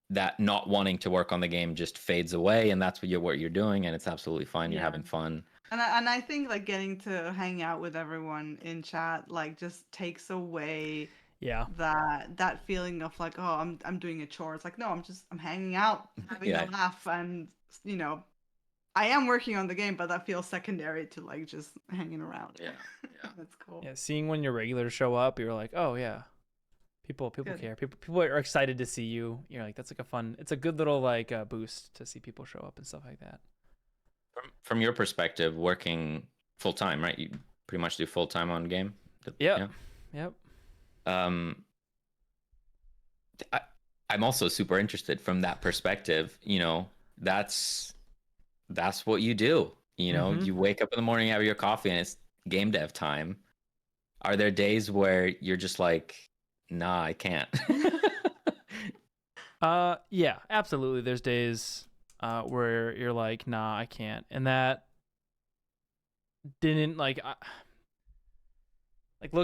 that not wanting to work on the game just fades away, and that's what you're doing, and it's absolutely fine. You're having fun. And I think like getting to hang out with everyone in chat like just takes away that feeling of like, oh, I'm doing a chore. It's like, no, I'm hanging out, having a laugh, and I am working on the game, but that feels secondary to like just hanging around. Yeah. That's cool. Yeah, seeing when your regulars show up, you're like, oh yeah, people care. People are excited to see you. You're like, that's like it's a good little like boost to see people show up and stuff like that. From your perspective, working full time, right? You pretty much do full time on game. Yep. I'm also super interested from that perspective. That's what you do. You wake up in the morning, have your coffee, and it's game dev time. Are there days where you're just like, nah, I can't? Yeah, absolutely. There's days where you're like, nah, I can't. And that didn't like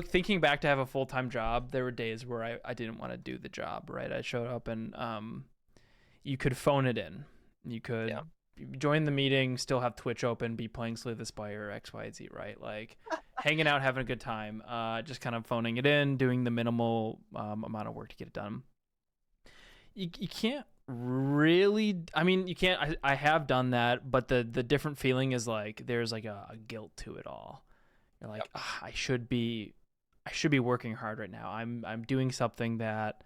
thinking back to have a full-time job, there were days where I didn't want to do the job, right? I showed up and you could phone it in. You could join the meeting, still have Twitch open, be playing Slay the Spire, X, Y, Z, right? Like hanging out, having a good time, just kind of phoning it in, doing the minimal amount of work to get it done. You can't really, I mean, you can't, I have done that, but the different feeling is like there's like a guilt to it all. You're like, I should be working hard right now. I'm doing something that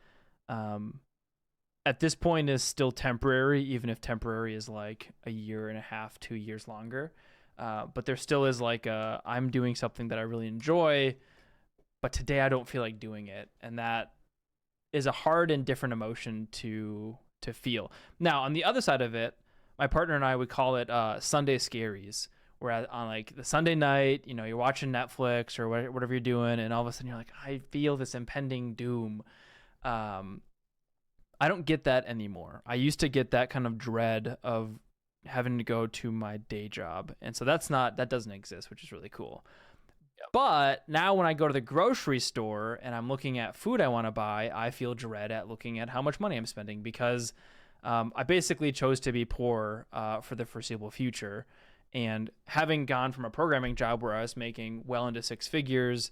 at this point is still temporary, even if temporary is like a year and a half, 2 years longer. But there still is like I'm doing something that I really enjoy, but today I don't feel like doing it. And that is a hard and different emotion to feel. Now, on the other side of it, my partner and I would call it Sunday scaries, where on like the Sunday night, you know, you're watching Netflix or whatever you're doing, and all of a sudden you're like, I feel this impending doom. I don't get that anymore. I used to get that kind of dread of having to go to my day job. And so that doesn't exist, which is really cool. Yep. But now when I go to the grocery store and I'm looking at food I want to buy, I feel dread at looking at how much money I'm spending because I basically chose to be poor for the foreseeable future. And having gone from a programming job where I was making well into six figures,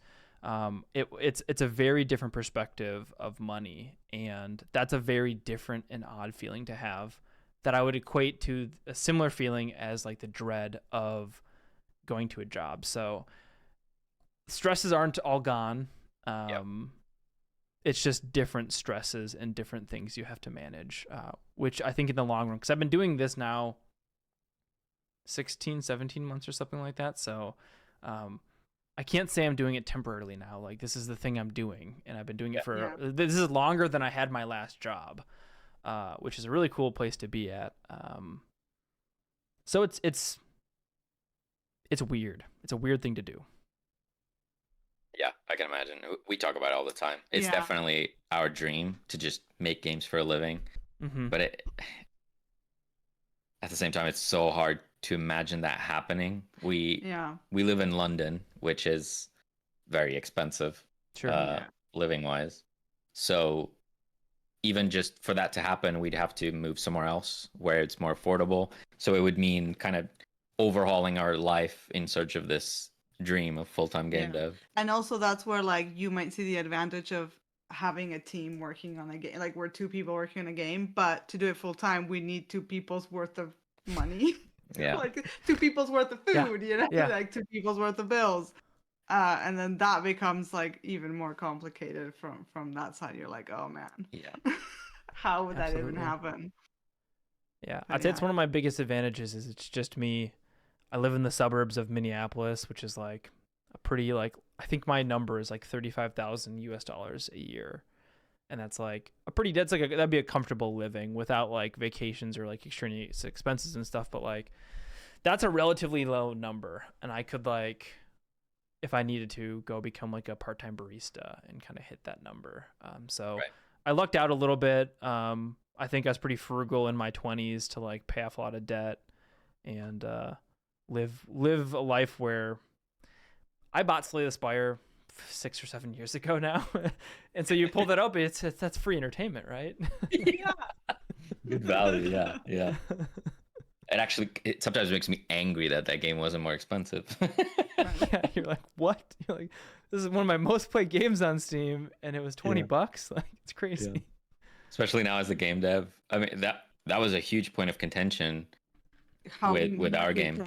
it's a very different perspective of money, and that's a very different and odd feeling to have that I would equate to a similar feeling as like the dread of going to a job. So stresses aren't all gone. It's just different stresses and different things you have to manage, which I think in the long run, because I've been doing this now 16, 17 months or something like that. So I can't say I'm doing it temporarily now. Like this is the thing I'm doing, and I've been doing it for this is longer than I had my last job, which is a really cool place to be at. So it's weird. It's a weird thing to do. Yeah, I can imagine. We talk about it all the time. It's definitely our dream to just make games for a living, but at the same time, it's so hard to imagine that happening. We live in London, which is very expensive, living wise. So even just for that to happen, we'd have to move somewhere else where it's more affordable. So it would mean kind of overhauling our life in search of this dream of full-time game dev. And also that's where like you might see the advantage of having a team working on a game. Like we're two people working on a game, but to do it full time, we need two people's worth of money. Like two people's worth of food, you know, like two people's worth of bills. And then that becomes like even more complicated from that side. You're like, oh man, how would that even happen? I'd say it's one of my biggest advantages is it's just me. I live in the suburbs of Minneapolis, which is like a pretty like, I think my number is like $35,000 a year. And that's like that'd be a comfortable living without like vacations or like extraneous expenses and stuff. But like, that's a relatively low number. And I could like, if I needed to, go become like a part-time barista and kind of hit that number. So I lucked out a little bit. I think I was pretty frugal in my 20s to like pay off a lot of debt and live a life where I bought Slay the Spire 6 or 7 years ago now. And so you pull that up, that's free entertainment, right? Good value. Yeah. It sometimes makes me angry that game wasn't more expensive. You're like, what? You're like, this is one of my most played games on Steam, and it was $20. Like, it's crazy. Yeah. Especially now as a game dev. I mean, that was a huge point of contention with our game.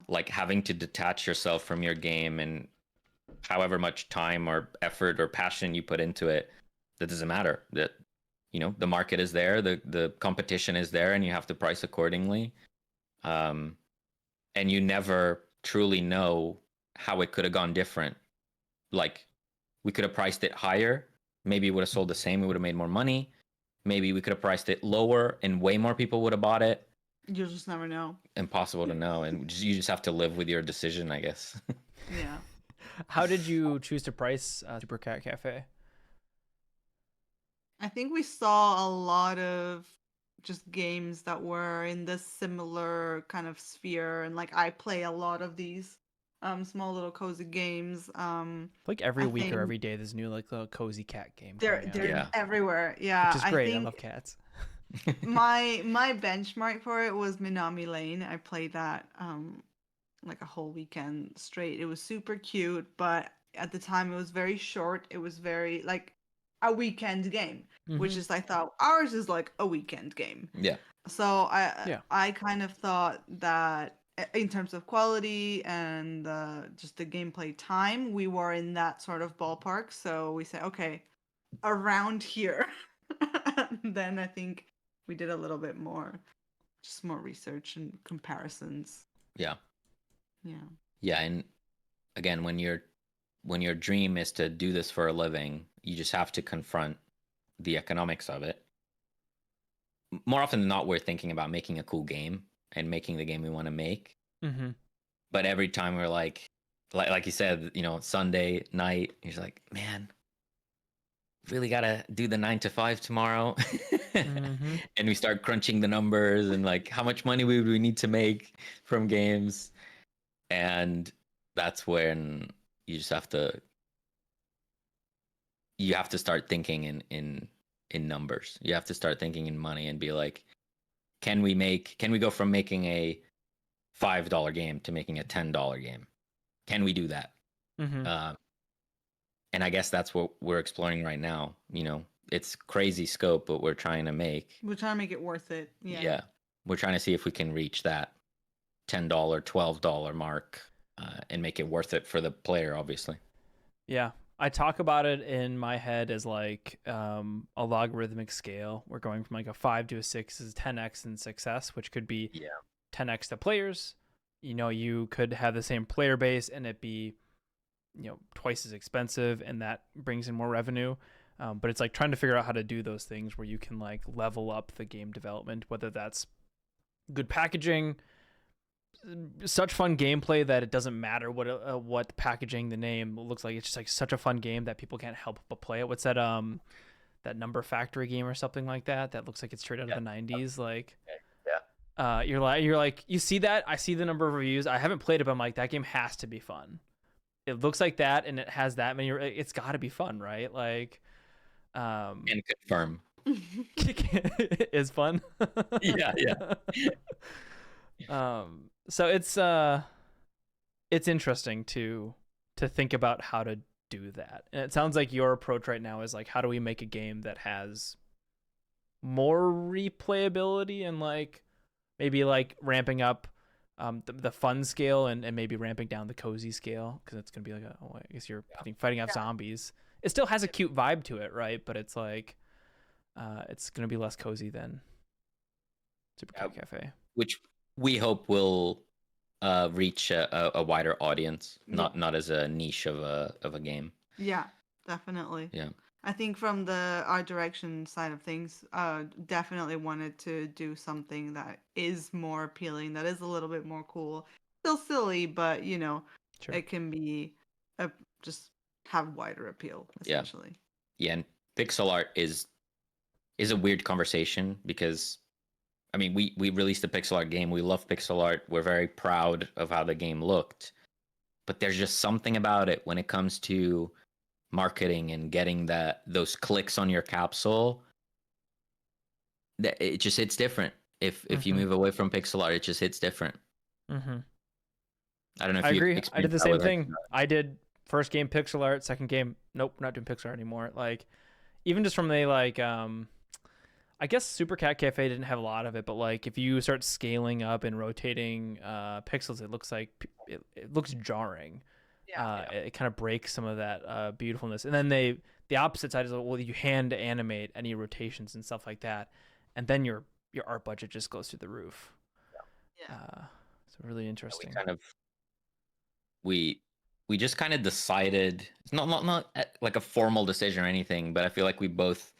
Like having to detach yourself from your game, and however much time or effort or passion you put into it, that doesn't matter. That, you know, the market is there, the competition is there, and you have to price accordingly. And you never truly know how it could have gone different. Like, we could have priced it higher. Maybe it would have sold the same. We would have made more money. Maybe we could have priced it lower and way more people would have bought it. You'll just never know. Impossible to know. And you just have to live with your decision, I guess. Yeah. How did you choose to price Supercat Cafe? I think we saw a lot of just games that were in this similar kind of sphere, and like I play a lot of these small little cozy games. Like every week or every day, there's new like little cozy cat game. They're everywhere. Yeah, which is great. I love cats. My benchmark for it was Minami Lane. I played that like a whole weekend straight. It was super cute, but at the time it was very short. It was very like a weekend game, which is I thought ours is like a weekend game. Yeah. So I kind of thought that in terms of quality and just the gameplay time, we were in that sort of ballpark. So we said, okay, around here. Then I think we did a little bit more, just more research and comparisons. Yeah. Yeah. Yeah, and again, when your dream is to do this for a living, you just have to confront the economics of it. More often than not, we're thinking about making a cool game and making the game we want to make. Mm-hmm. But every time we're like you said, Sunday night, you're just like, man, really gotta do the 9 to 5 tomorrow. Mm-hmm. And we start crunching the numbers and like, how much money would we need to make from games? And that's when you just have to start thinking in numbers. You have to start thinking in money and be like, can we go from making a $5 game to making a $10 game? Can we do that? Mm-hmm. And I guess that's what we're exploring right now. It's crazy scope, but we're trying to make it worth it. Yeah. We're trying to see if we can reach that $10, $12 mark and make it worth it for the player, obviously. Yeah. I talk about it in my head as like a logarithmic scale. We're going from like a 5 to a 6 is 10x in success, which could be 10x the players. You could have the same player base and it be, twice as expensive, and that brings in more revenue. But it's like trying to figure out how to do those things where you can like level up the game development, whether that's good packaging, such fun gameplay that it doesn't matter what packaging the name looks like. It's just like such a fun game that people can't help but play it. What's that that Number Factory game or something like that looks like it's straight out of the 90s? Like you're like you see that, I see the number of reviews, I haven't played it, but I'm like, that game has to be fun. It looks like that and it has that many, it's got to be fun, right? Like and confirm is fun. yeah So it's interesting to think about how to do that. And it sounds like your approach right now is like, how do we make a game that has more replayability and like maybe like ramping up the fun scale and maybe ramping down the cozy scale, because it's gonna be like I guess you're fighting off zombies. It still has a cute vibe to it, right? But it's like it's gonna be less cozy than Supercat Cafe, which we hope will reach a wider audience, not as a niche of a game. Yeah, definitely. Yeah. I think from the art direction side of things, definitely wanted to do something that is more appealing, that is a little bit more cool. Still silly, but Sure. It can be just have wider appeal, essentially. Yeah, and pixel art is a weird conversation because, I mean, we released a pixel art game. We love pixel art. We're very proud of how the game looked. But there's just something about it when it comes to marketing and getting those clicks on your capsule, that it just hits different. If you move away from pixel art, it just hits different. Mm-hmm. I don't know if I you agree. I did the same thing. I did first game pixel art, second game, nope, not doing pixel art anymore. Like, even just from the like I guess Supercat Cafe didn't have a lot of it, but like if you start scaling up and rotating pixels, it looks like it looks jarring. It kind of breaks some of that beautifulness. And then the opposite side is, well, you hand animate any rotations and stuff like that, and then your art budget just goes through the roof. It's really interesting. We just kind of decided, it's not like a formal decision or anything, but I feel like we both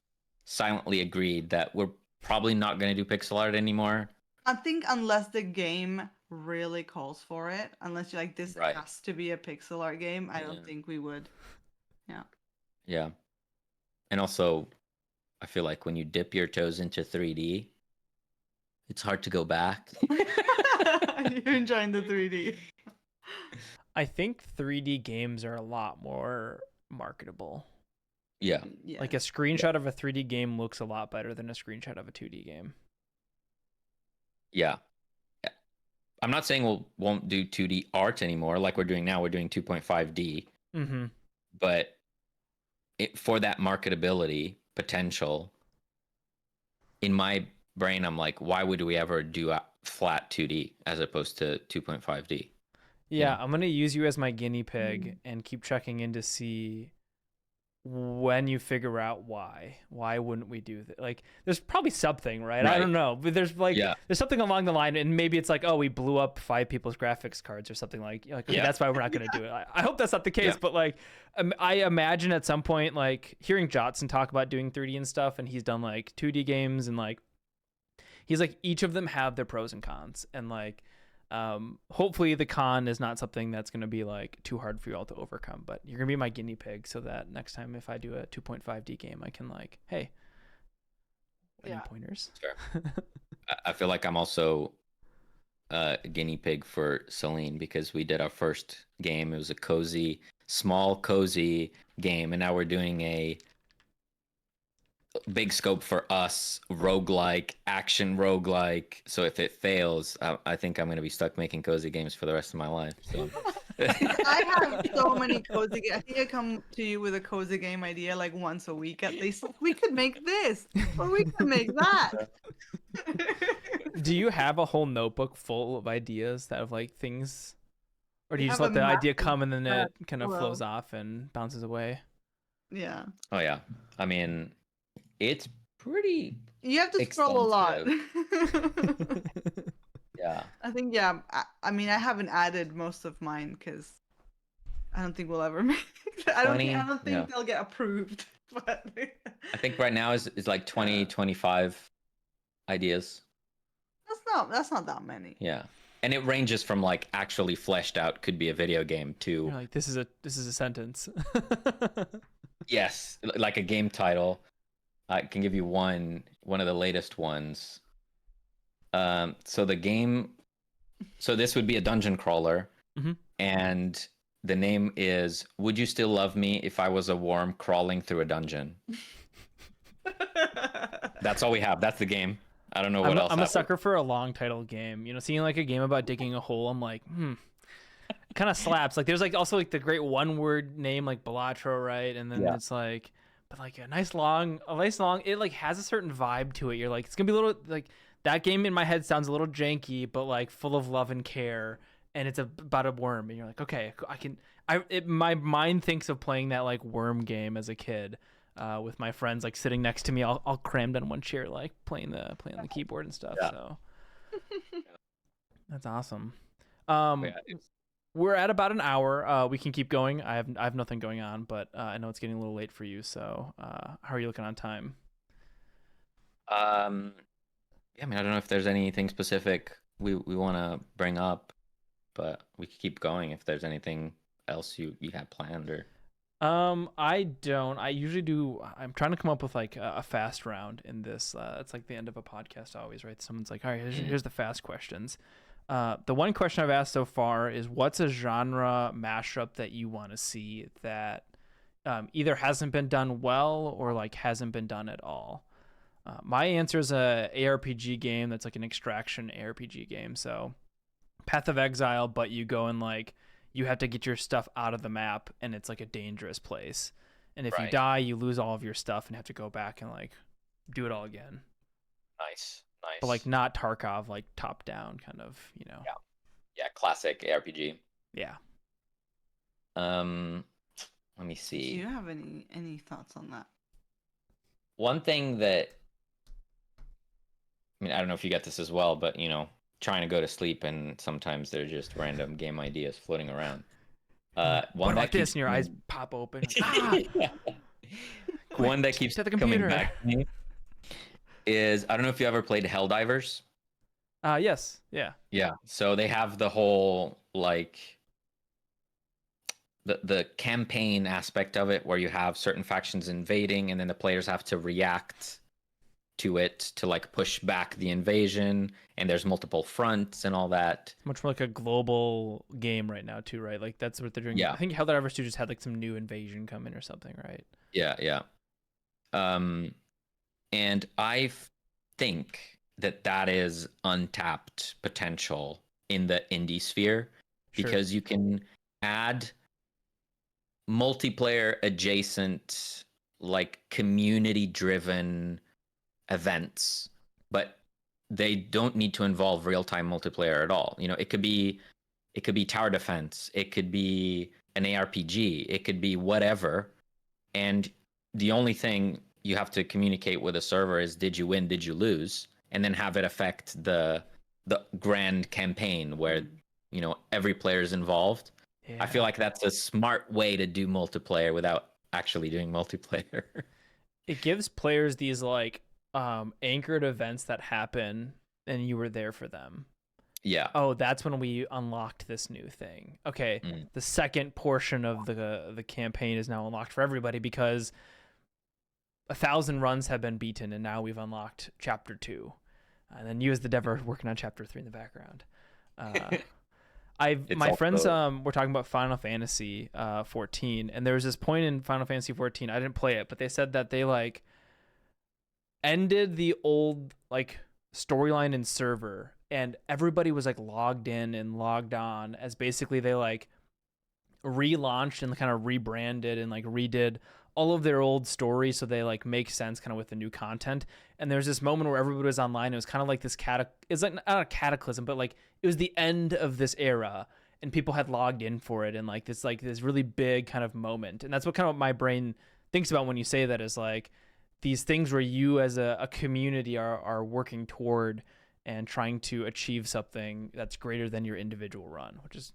silently agreed that we're probably not going to do pixel art anymore. I think unless the game really calls for it, unless you're like, this has to be a pixel art game, I don't think we would. Yeah. And also, I feel like when you dip your toes into 3D, it's hard to go back. You're enjoying the 3D. I think 3D games are a lot more marketable. Yeah. Yeah. Like a screenshot of a 3D game looks a lot better than a screenshot of a 2D game. Yeah. I'm not saying won't do 2D art anymore like we're doing now. We're doing 2.5D. Mm-hmm. But for that marketability potential, in my brain, I'm like, why would we ever do a flat 2D as opposed to 2.5D? Yeah, I'm gonna use you as my guinea pig and keep checking in to see when you figure out why wouldn't we do that. Like there's probably something, right? I don't know, but there's like there's something along the line, and maybe it's like, oh, we blew up 5 people's graphics cards or something, like okay, that's why we're not gonna do it. I hope that's not the case, but like I imagine at some point, like hearing Jotson talk about doing 3D and stuff, and he's done like 2D games, and like he's like each of them have their pros and cons, and like hopefully the con is not something that's going to be like too hard for you all to overcome, but you're going to be my guinea pig so that next time if I do a 2.5D game, I can like, hey, any pointers? Sure. I feel like I'm also a guinea pig for Celine because we did our first game. It was a small cozy game, and now we're doing a big scope for us action roguelike. So if it fails, I think I'm going to be stuck making cozy games for the rest of my life. So I have so many cozy games. I think I come to you with a cozy game idea like once a week at least. We could make this, or we could make that. Do you have a whole notebook full of ideas that have like things, or do you We just have let a the idea massive come and then it kind of well- flows off and bounces away? Yeah. Oh yeah, I mean, it's pretty. You have to scroll a lot. Yeah. I think I mean I haven't added most of mine because I don't think we'll ever make. I don't think they'll get approved. But I think right now is like 20, 25 ideas. That's not that many. Yeah. And it ranges from like actually fleshed out could be a video game to You're like this is a sentence. yes, like a game title. I can give you one of the latest ones. So this would be a dungeon crawler, and the name is "Would You Still Love Me If I Was a Worm Crawling Through a Dungeon?" That's all we have. That's the game. I don't know what else. I'm a sucker for a long title game. You know, seeing like a game about digging a hole, I'm like, it kind of slaps. Like there's like also like the great one word name like Balatro, right? And then it's like, but like a nice long, it like has a certain vibe to it. You're like, it's gonna be a little like that game in my head sounds a little janky, but like full of love and care. And it's about a worm, and you're like, okay, my mind thinks of playing that like worm game as a kid. With my friends like sitting next to me, all crammed on one chair, like playing the keyboard and stuff. Yeah. So that's awesome. We're at about an hour. We can keep going. I have nothing going on, but I know it's getting a little late for you. So how are you looking on time? Yeah, I mean, I don't know if there's anything specific we want to bring up, but we can keep going if there's anything else you had planned or. I don't. I usually do. I'm trying to come up with like a fast round in this. It's like the end of a podcast always, right? Someone's like, all right, here's the fast questions. The one question I've asked so far is, what's a genre mashup that you want to see that either hasn't been done well or like hasn't been done at all? My answer is a ARPG game that's like an extraction ARPG game. So Path of Exile, but you go and like you have to get your stuff out of the map, and it's like a dangerous place. And if you die, you lose all of your stuff and have to go back and like do it all again. Nice. But like not Tarkov, like top down kind of, you know. Yeah, classic ARPG. Yeah. Let me see. Do you have any thoughts on that? One thing that, I mean, I don't know if you get this as well, but you know, trying to go to sleep and sometimes they're just random game ideas floating around. What about this? And your eyes pop open. Like, One that keeps coming back to me is, I don't know if you ever played Helldivers. Yes. Yeah. Yeah. So they have the whole like the campaign aspect of it where you have certain factions invading and then the players have to react to it to like push back the invasion, and there's multiple fronts and all that. Much more like a global game right now too, right? Like that's what they're doing. Yeah. I think Helldivers 2 just had like some new invasion come in or something, right? Yeah. And I think that is untapped potential in the indie sphere, because you can add multiplayer adjacent, like community driven events, but they don't need to involve real-time multiplayer at all. It could be tower defense, it could be an ARPG, it could be whatever, and the only thing you have to communicate with a server is, did you win, did you lose, and then have it affect the grand campaign where every player is involved. Yeah. I feel like that's a smart way to do multiplayer without actually doing multiplayer. It gives players these like anchored events that happen and you were there for them. Yeah. Oh, that's when we unlocked this new thing. Okay, the second portion of the campaign is now unlocked for everybody because 1,000 runs have been beaten, and now we've unlocked Chapter 2. And then you as the dev are working on Chapter 3 in the background. My friends were talking about Final Fantasy 14, and there was this point in Final Fantasy 14. I didn't play it, but they said that they like ended the old like storyline and server, and everybody was like logged in and logged on as basically they like relaunched and kind of rebranded and like redid all of their old stories so they like make sense kind of with the new content. And there's this moment where everybody was online. It was kind of like this it's like not a cataclysm, but like it was the end of this era and people had logged in for it, and like this really big kind of moment. And that's what kind of my brain thinks about when you say that, is like these things where you as a community are working toward and trying to achieve something that's greater than your individual run, which is,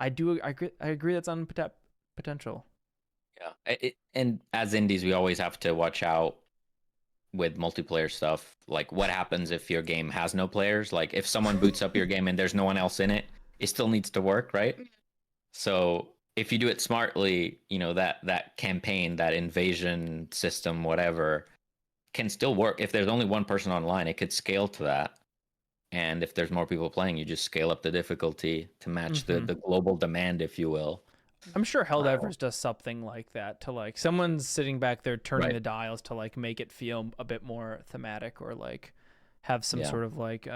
I agree that's untapped potential. Yeah. And as indies, we always have to watch out with multiplayer stuff. Like, what happens if your game has no players? Like, if someone boots up your game and there's no one else in it, it still needs to work, right? So if you do it smartly, that campaign, that invasion system, whatever, can still work. If there's only one person online, it could scale to that. And if there's more people playing, you just scale up the difficulty to match the global demand, if you will. I'm sure Helldivers does something like that, to like someone's sitting back there turning the dials to like make it feel a bit more thematic, or like have some sort of like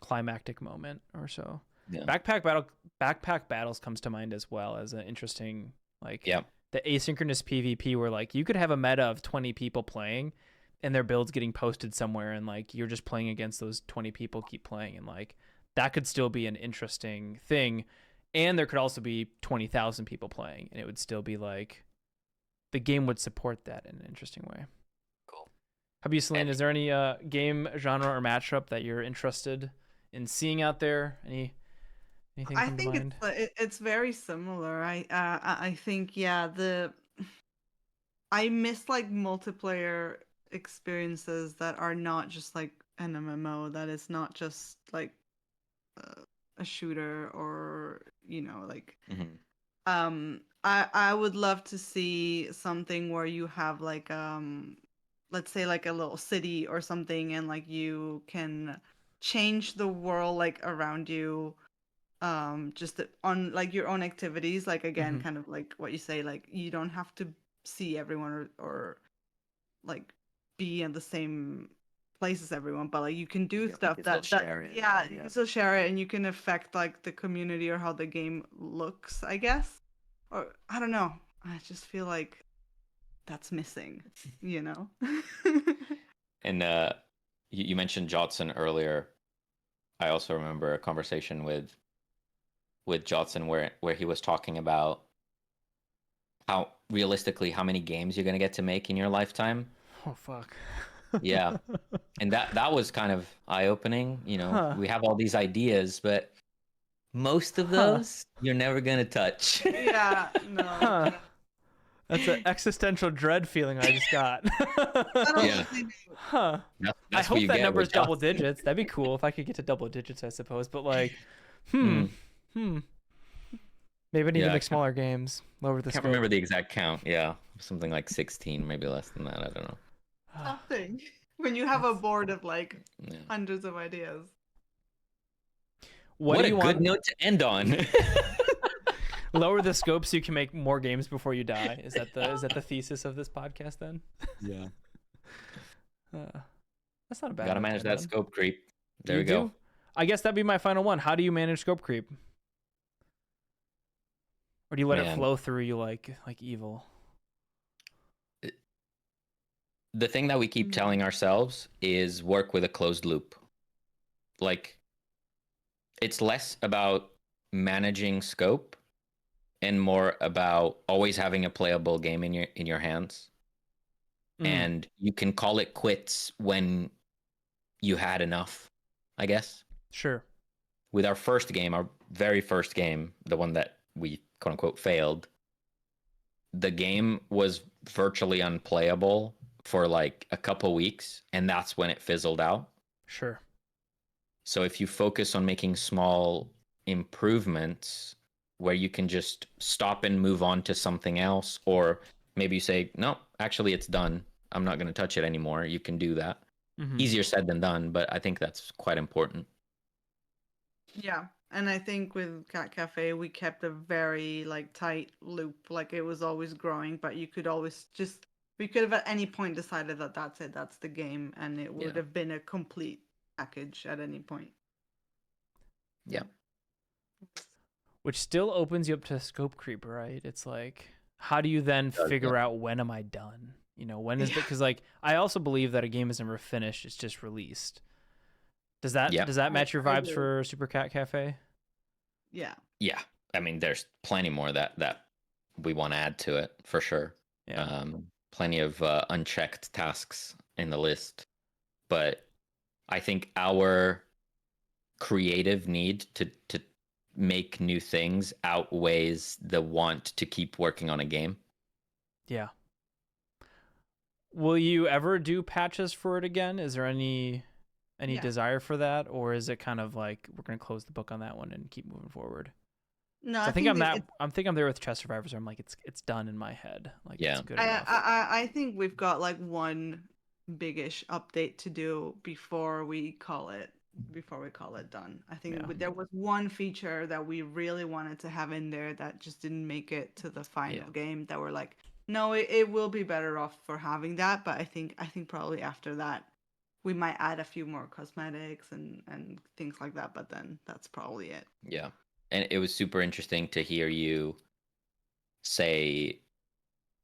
climactic moment or so. Yeah. Backpack Battles comes to mind as well as an interesting like the asynchronous PvP where like you could have a meta of 20 people playing and their builds getting posted somewhere, and like you're just playing against those 20 people, keep playing, and like that could still be an interesting thing. And there could also be 20,000 people playing, and it would still be like the game would support that in an interesting way. Cool. How about you, Celine? Is there any game genre or matchup that you're interested in seeing out there? Anything I come to think mind? it's very similar. I think I miss like multiplayer experiences that are not just like an MMO, that is not just like a shooter, or like I would love to see something where you have like let's say like a little city or something, and like you can change the world like around you, just on like your own activities, like again kind of like what you say, like you don't have to see everyone or like be in the same place as everyone, but like you can do stuff you can still share it, and you can affect like the community or how the game looks, I guess. Or I don't know, I just feel like that's missing. And you mentioned Jotson earlier. I also remember a conversation with Jotson where he was talking about how realistically how many games you're going to get to make in your lifetime. Oh fuck. Yeah. And that was kind of eye-opening. We have all these ideas, but most of those you're never going to touch. Yeah, no. That's an existential dread feeling I just got. Yeah. I hope that number is double digits. That'd be cool if I could get to double digits, I suppose. But like, maybe I need to make smaller games, lower the I can't remember the exact count. Yeah, something like 16, maybe less than that. I don't know. Something. When you have a board of like hundreds of ideas. What a good note to end on. Lower the scope so you can make more games before you die. Is that the thesis of this podcast then? Yeah. That's not a bad. Gotta manage that scope creep. There we go. I guess that'd be my final one. How do you manage scope creep? Or do you let it flow through you like evil? The thing that we keep telling ourselves is work with a closed loop. Like, it's less about managing scope and more about always having a playable game in your hands. And you can call it quits when you had enough, I guess. Sure. With our first game, our very first game, the one that we quote unquote failed, the game was virtually unplayable for like a couple weeks, and that's when it fizzled out. Sure. So if you focus on making small improvements where you can just stop and move on to something else, or maybe you say, no, actually it's done, I'm not going to touch it anymore. You can do that. Easier said than done, but I think that's quite important. Yeah. And I think with Cat Cafe, we kept a very like tight loop. Like it was always growing, but you could always just, we could have at any point decided that that's it, that's the game, and it would have been a complete package at any point. Yeah. Which still opens you up to scope creep, right? It's like, how do you then figure out when am I done? You know, when is it? Because like, I also believe that a game is never finished; it's just released. Does that match your vibes for Supercat Cafe? Yeah. Yeah. I mean, there's plenty more that we want to add to it for sure. Yeah. Plenty of unchecked tasks in the list, but I think our creative need to make new things outweighs the want to keep working on a game. Yeah. Will you ever do patches for it again? Is there any desire for that, or is it kind of like we're going to close the book on that one and keep moving forward? No, I think I'm there with Chess Survivors. I'm like it's done in my head. Like it's good enough. I think we've got like one biggish update to do before we call it done. I think there was one feature that we really wanted to have in there that just didn't make it to the final game, that we're like, no, it will be better off for having that. But I think probably after that we might add a few more cosmetics and things like that, but then that's probably it. Yeah. And it was super interesting to hear you say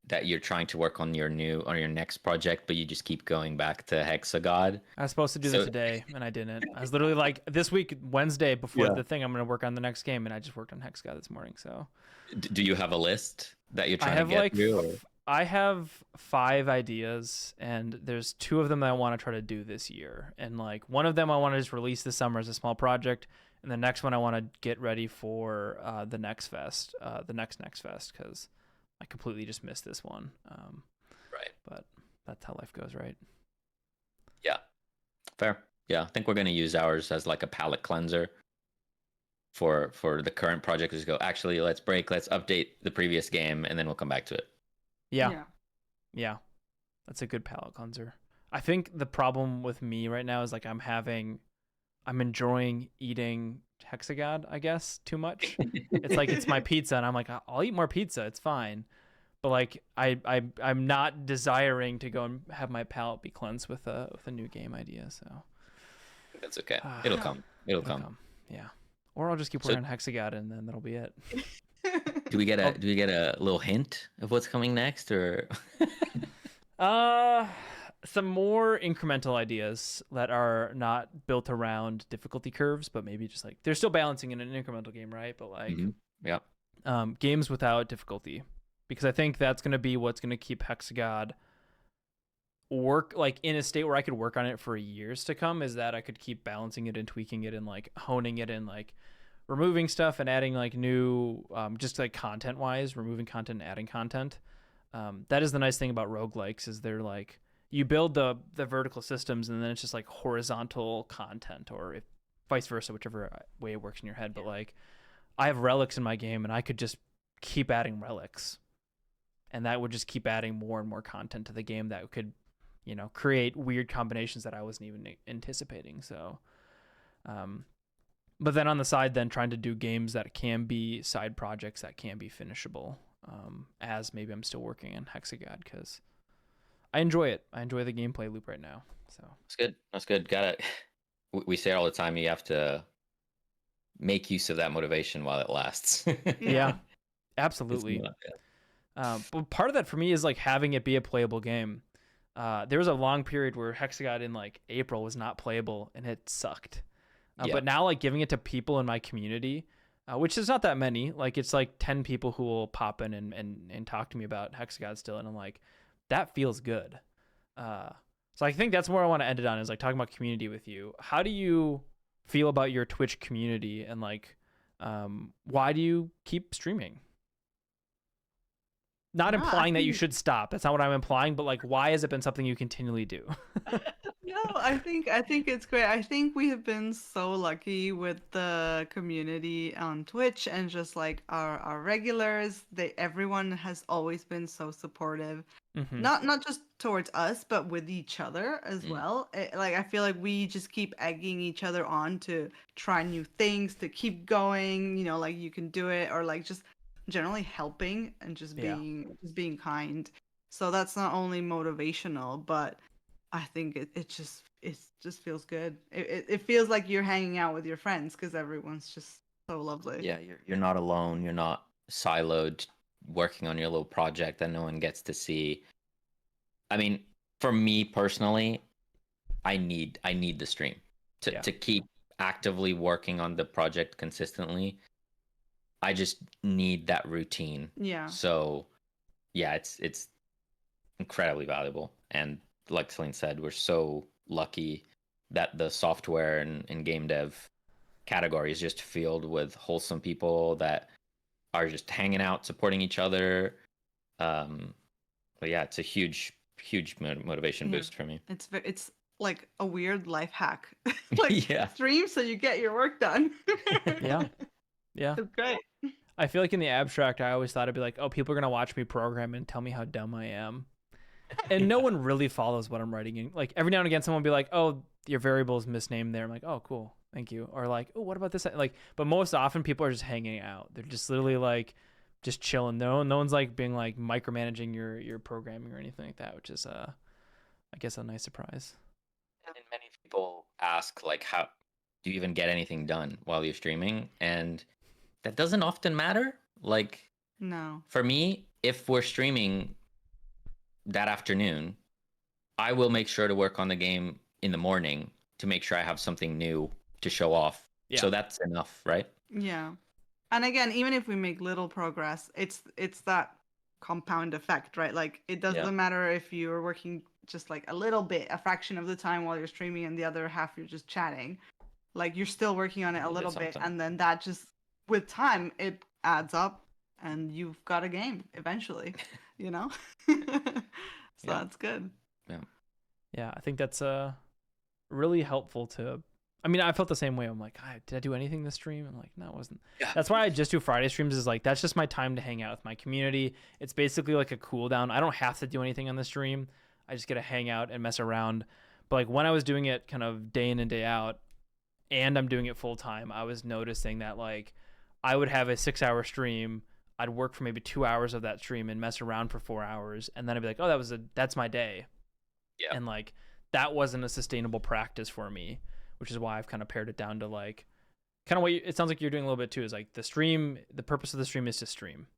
that you're trying to work on your next project, but you just keep going back to Hexagod. I was supposed to do that today, and I didn't. I was literally like, this week, Wednesday, before the thing, I'm going to work on the next game, and I just worked on Hexagod this morning, so. Do you have a list that you're trying to get through? I have 5 ideas, and there's 2 of them that I want to try to do this year. And like one of them I want to just release this summer as a small project, and the next one I want to get ready for the next fest, because I completely just missed this one. Right. But that's how life goes, right? Yeah. Fair. Yeah, I think we're going to use ours as like a palate cleanser for the current project. Just go, actually, let's update the previous game, and then we'll come back to it. Yeah. That's a good palate cleanser. I think the problem with me right now is like I'm enjoying eating Hexagod, I guess, too much. It's like it's my pizza, and I'm like, I'll eat more pizza, it's fine. But like I'm not desiring to go and have my palate be cleansed with a new game idea. So that's okay. It'll come. It'll come. Yeah. Or I'll just keep working on Hexagod, and then that'll be it. Do we get a little hint of what's coming next, or? Some more incremental ideas that are not built around difficulty curves, but maybe just like they're still balancing in an incremental game, right? But like, games without difficulty, because I think that's going to be what's going to keep Hexagod work like in a state where I could work on it for years to come. Is that I could keep balancing it and tweaking it and like honing it and like removing stuff and adding like new, just like content wise, removing content and adding content. That is the nice thing about roguelikes, is they're like, you build the vertical systems and then it's just like horizontal content, or vice versa, whichever way it works in your head. But like, I have relics in my game, and I could just keep adding relics, and that would just keep adding more and more content to the game that could, create weird combinations that I wasn't even anticipating. So, But then on the side, then trying to do games that can be side projects that can be finishable, as maybe I'm still working on Hexagod, because I enjoy it. I enjoy the gameplay loop right now. So That's good. That's good. We say it all the time. You have to make use of that motivation while it lasts. yeah, absolutely. But part of that for me is like having it be a playable game. There was a long period where Hexagod in like April was not playable and it sucked. But now like giving it to people in my community, which is not that many, like it's like 10 people who will pop in and talk to me about Hexagod still. And I'm like, that feels good. So I think that's where I want to end it on, is like talking about community with you. How do you feel about your Twitch community, and like, why do you keep streaming? Not implying that you should stop. That's not what I'm implying, but like, why has it been something you continually do? No, I think it's great. I think we have been so lucky with the community on Twitch, and just like our regulars. Everyone has always been so supportive. Mm-hmm. Not just towards us, but with each other as well. Like I feel like we just keep egging each other on to try new things, to keep going. You know, like you can do it, or like just generally helping and just being kind. So that's not only motivational, but I think it just feels good. It feels like you're hanging out with your friends, because everyone's just so lovely. Yeah, you're not alone. You're not siloed working on your little project that no one gets to see. I mean, for me personally, I need the stream to keep actively working on the project consistently. I just need that routine. Yeah. So yeah, it's incredibly valuable. And like Celine said, we're so lucky that the software and game dev category is just filled with wholesome people that are just hanging out, supporting each other. But yeah, it's a huge motivation boost for me. It's like a weird life hack. Like stream so you get your work done. Yeah. It's great. I feel like in the abstract, I always thought it'd be like, oh, people are gonna watch me program and tell me how dumb I am, and no one really follows what I'm writing. In like every now and again, someone will be like, oh, your variable is misnamed there. I'm like, oh, cool, thank you. Or like, oh, what about this? Like, but most often people are just hanging out. They're just literally like just chilling. No one's like being like micromanaging your programming or anything like that, which is I guess a nice surprise. And many people ask like, how do you even get anything done while you're streaming? And that doesn't often matter. Like, no. For me, if we're streaming that afternoon, I will make sure to work on the game in the morning to make sure I have something new to show off. Yeah. So that's enough, right? Yeah. And again, even if we make little progress, it's that compound effect, right? Like it doesn't matter if you're working just like a little bit, a fraction of the time while you're streaming, and the other half you're just chatting. Like you're still working on it a little bit, and then that just, with time, it adds up, and you've got a game eventually, you know? So that's good. Yeah, I think that's really helpful to... I mean, I felt the same way. I'm like, did I do anything this stream? I'm like, no, it wasn't. Yeah. That's why I just do Friday streams, is like, that's just my time to hang out with my community. It's basically like a cool down. I don't have to do anything on the stream. I just get to hang out and mess around. But like when I was doing it kind of day in and day out, and I'm doing it full time, I was noticing that like I would have a 6-hour stream. I'd work for maybe 2 hours of that stream and mess around for 4 hours. And then I'd be like, oh, that's my day. Yeah. And like, that wasn't a sustainable practice for me, which is why I've kind of pared it down to like, kind of what it sounds like you're doing a little bit too, is like the purpose of the stream is to stream.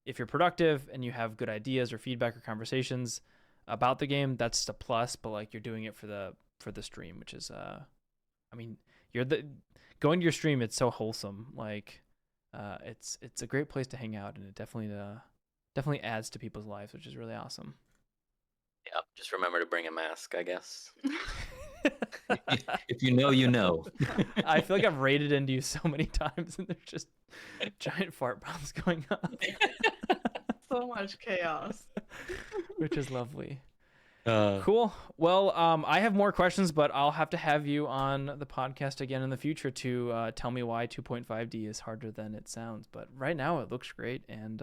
If you're productive and you have good ideas or feedback or conversations about the game, that's a plus, but like you're doing it for the stream, which is, I mean, going to your stream, it's so wholesome. Like, it's a great place to hang out, and it definitely adds to people's lives, which is really awesome. Yeah, just remember to bring a mask, I guess. If you know, you know. I feel like I've raided into you so many times, and there's just giant fart bombs going on. So much chaos. Which is lovely. Cool. Well, I have more questions, but I'll have to have you on the podcast again in the future to tell me why 2.5D is harder than it sounds. But right now it looks great, and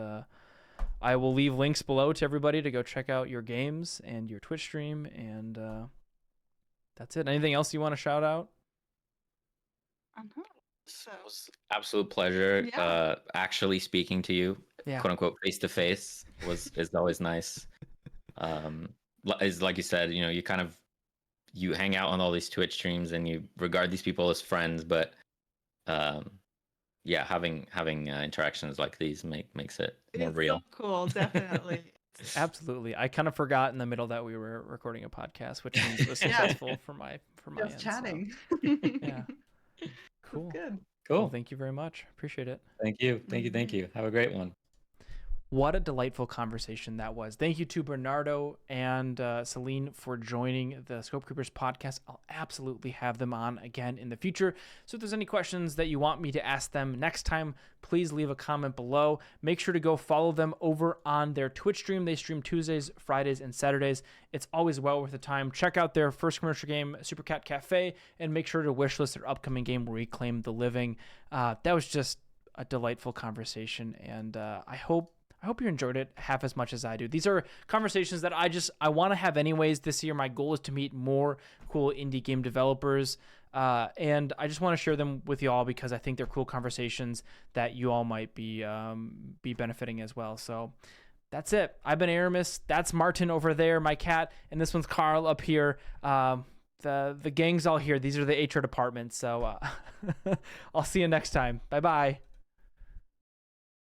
I will leave links below to everybody to go check out your games and your Twitch stream, and that's it. Anything else you want to shout out? It was absolute pleasure. Yeah. Actually speaking to you, Yeah. quote unquote, face to face is always nice. Is like you said, you kind of you hang out on all these Twitch streams and you regard these people as friends, but yeah, having interactions like these makes it more It's real. so cool, definitely. Absolutely. I kind of forgot in the middle that we were recording a podcast, which means it was successful for my Just end. chatting. So, yeah. Cool. Good. Cool. Well, thank you very much. Appreciate it. Thank you. Thank you. Have a great one. What a delightful conversation that was. Thank you to Bernardo and Celine for joining the Scope Creepers podcast. I'll absolutely have them on again in the future. So if there's any questions that you want me to ask them next time, please leave a comment below. Make sure to go follow them over on their Twitch stream. They stream Tuesdays, Fridays, and Saturdays. It's always well worth the time. Check out their first commercial game, Supercat Cafe, and make sure to wishlist their upcoming game, Reclaim the Living. That was just a delightful conversation, and I hope you enjoyed it half as much as I do. These are conversations that I want to have anyways this year. My goal is to meet more cool indie game developers, and I just want to share them with you all because I think they're cool conversations that you all might be benefiting as well. So that's it. I've been Aarimous. That's Martin over there, my cat, and this one's Carl up here. The gang's all here. These are the HR department. So I'll see you next time. Bye-bye.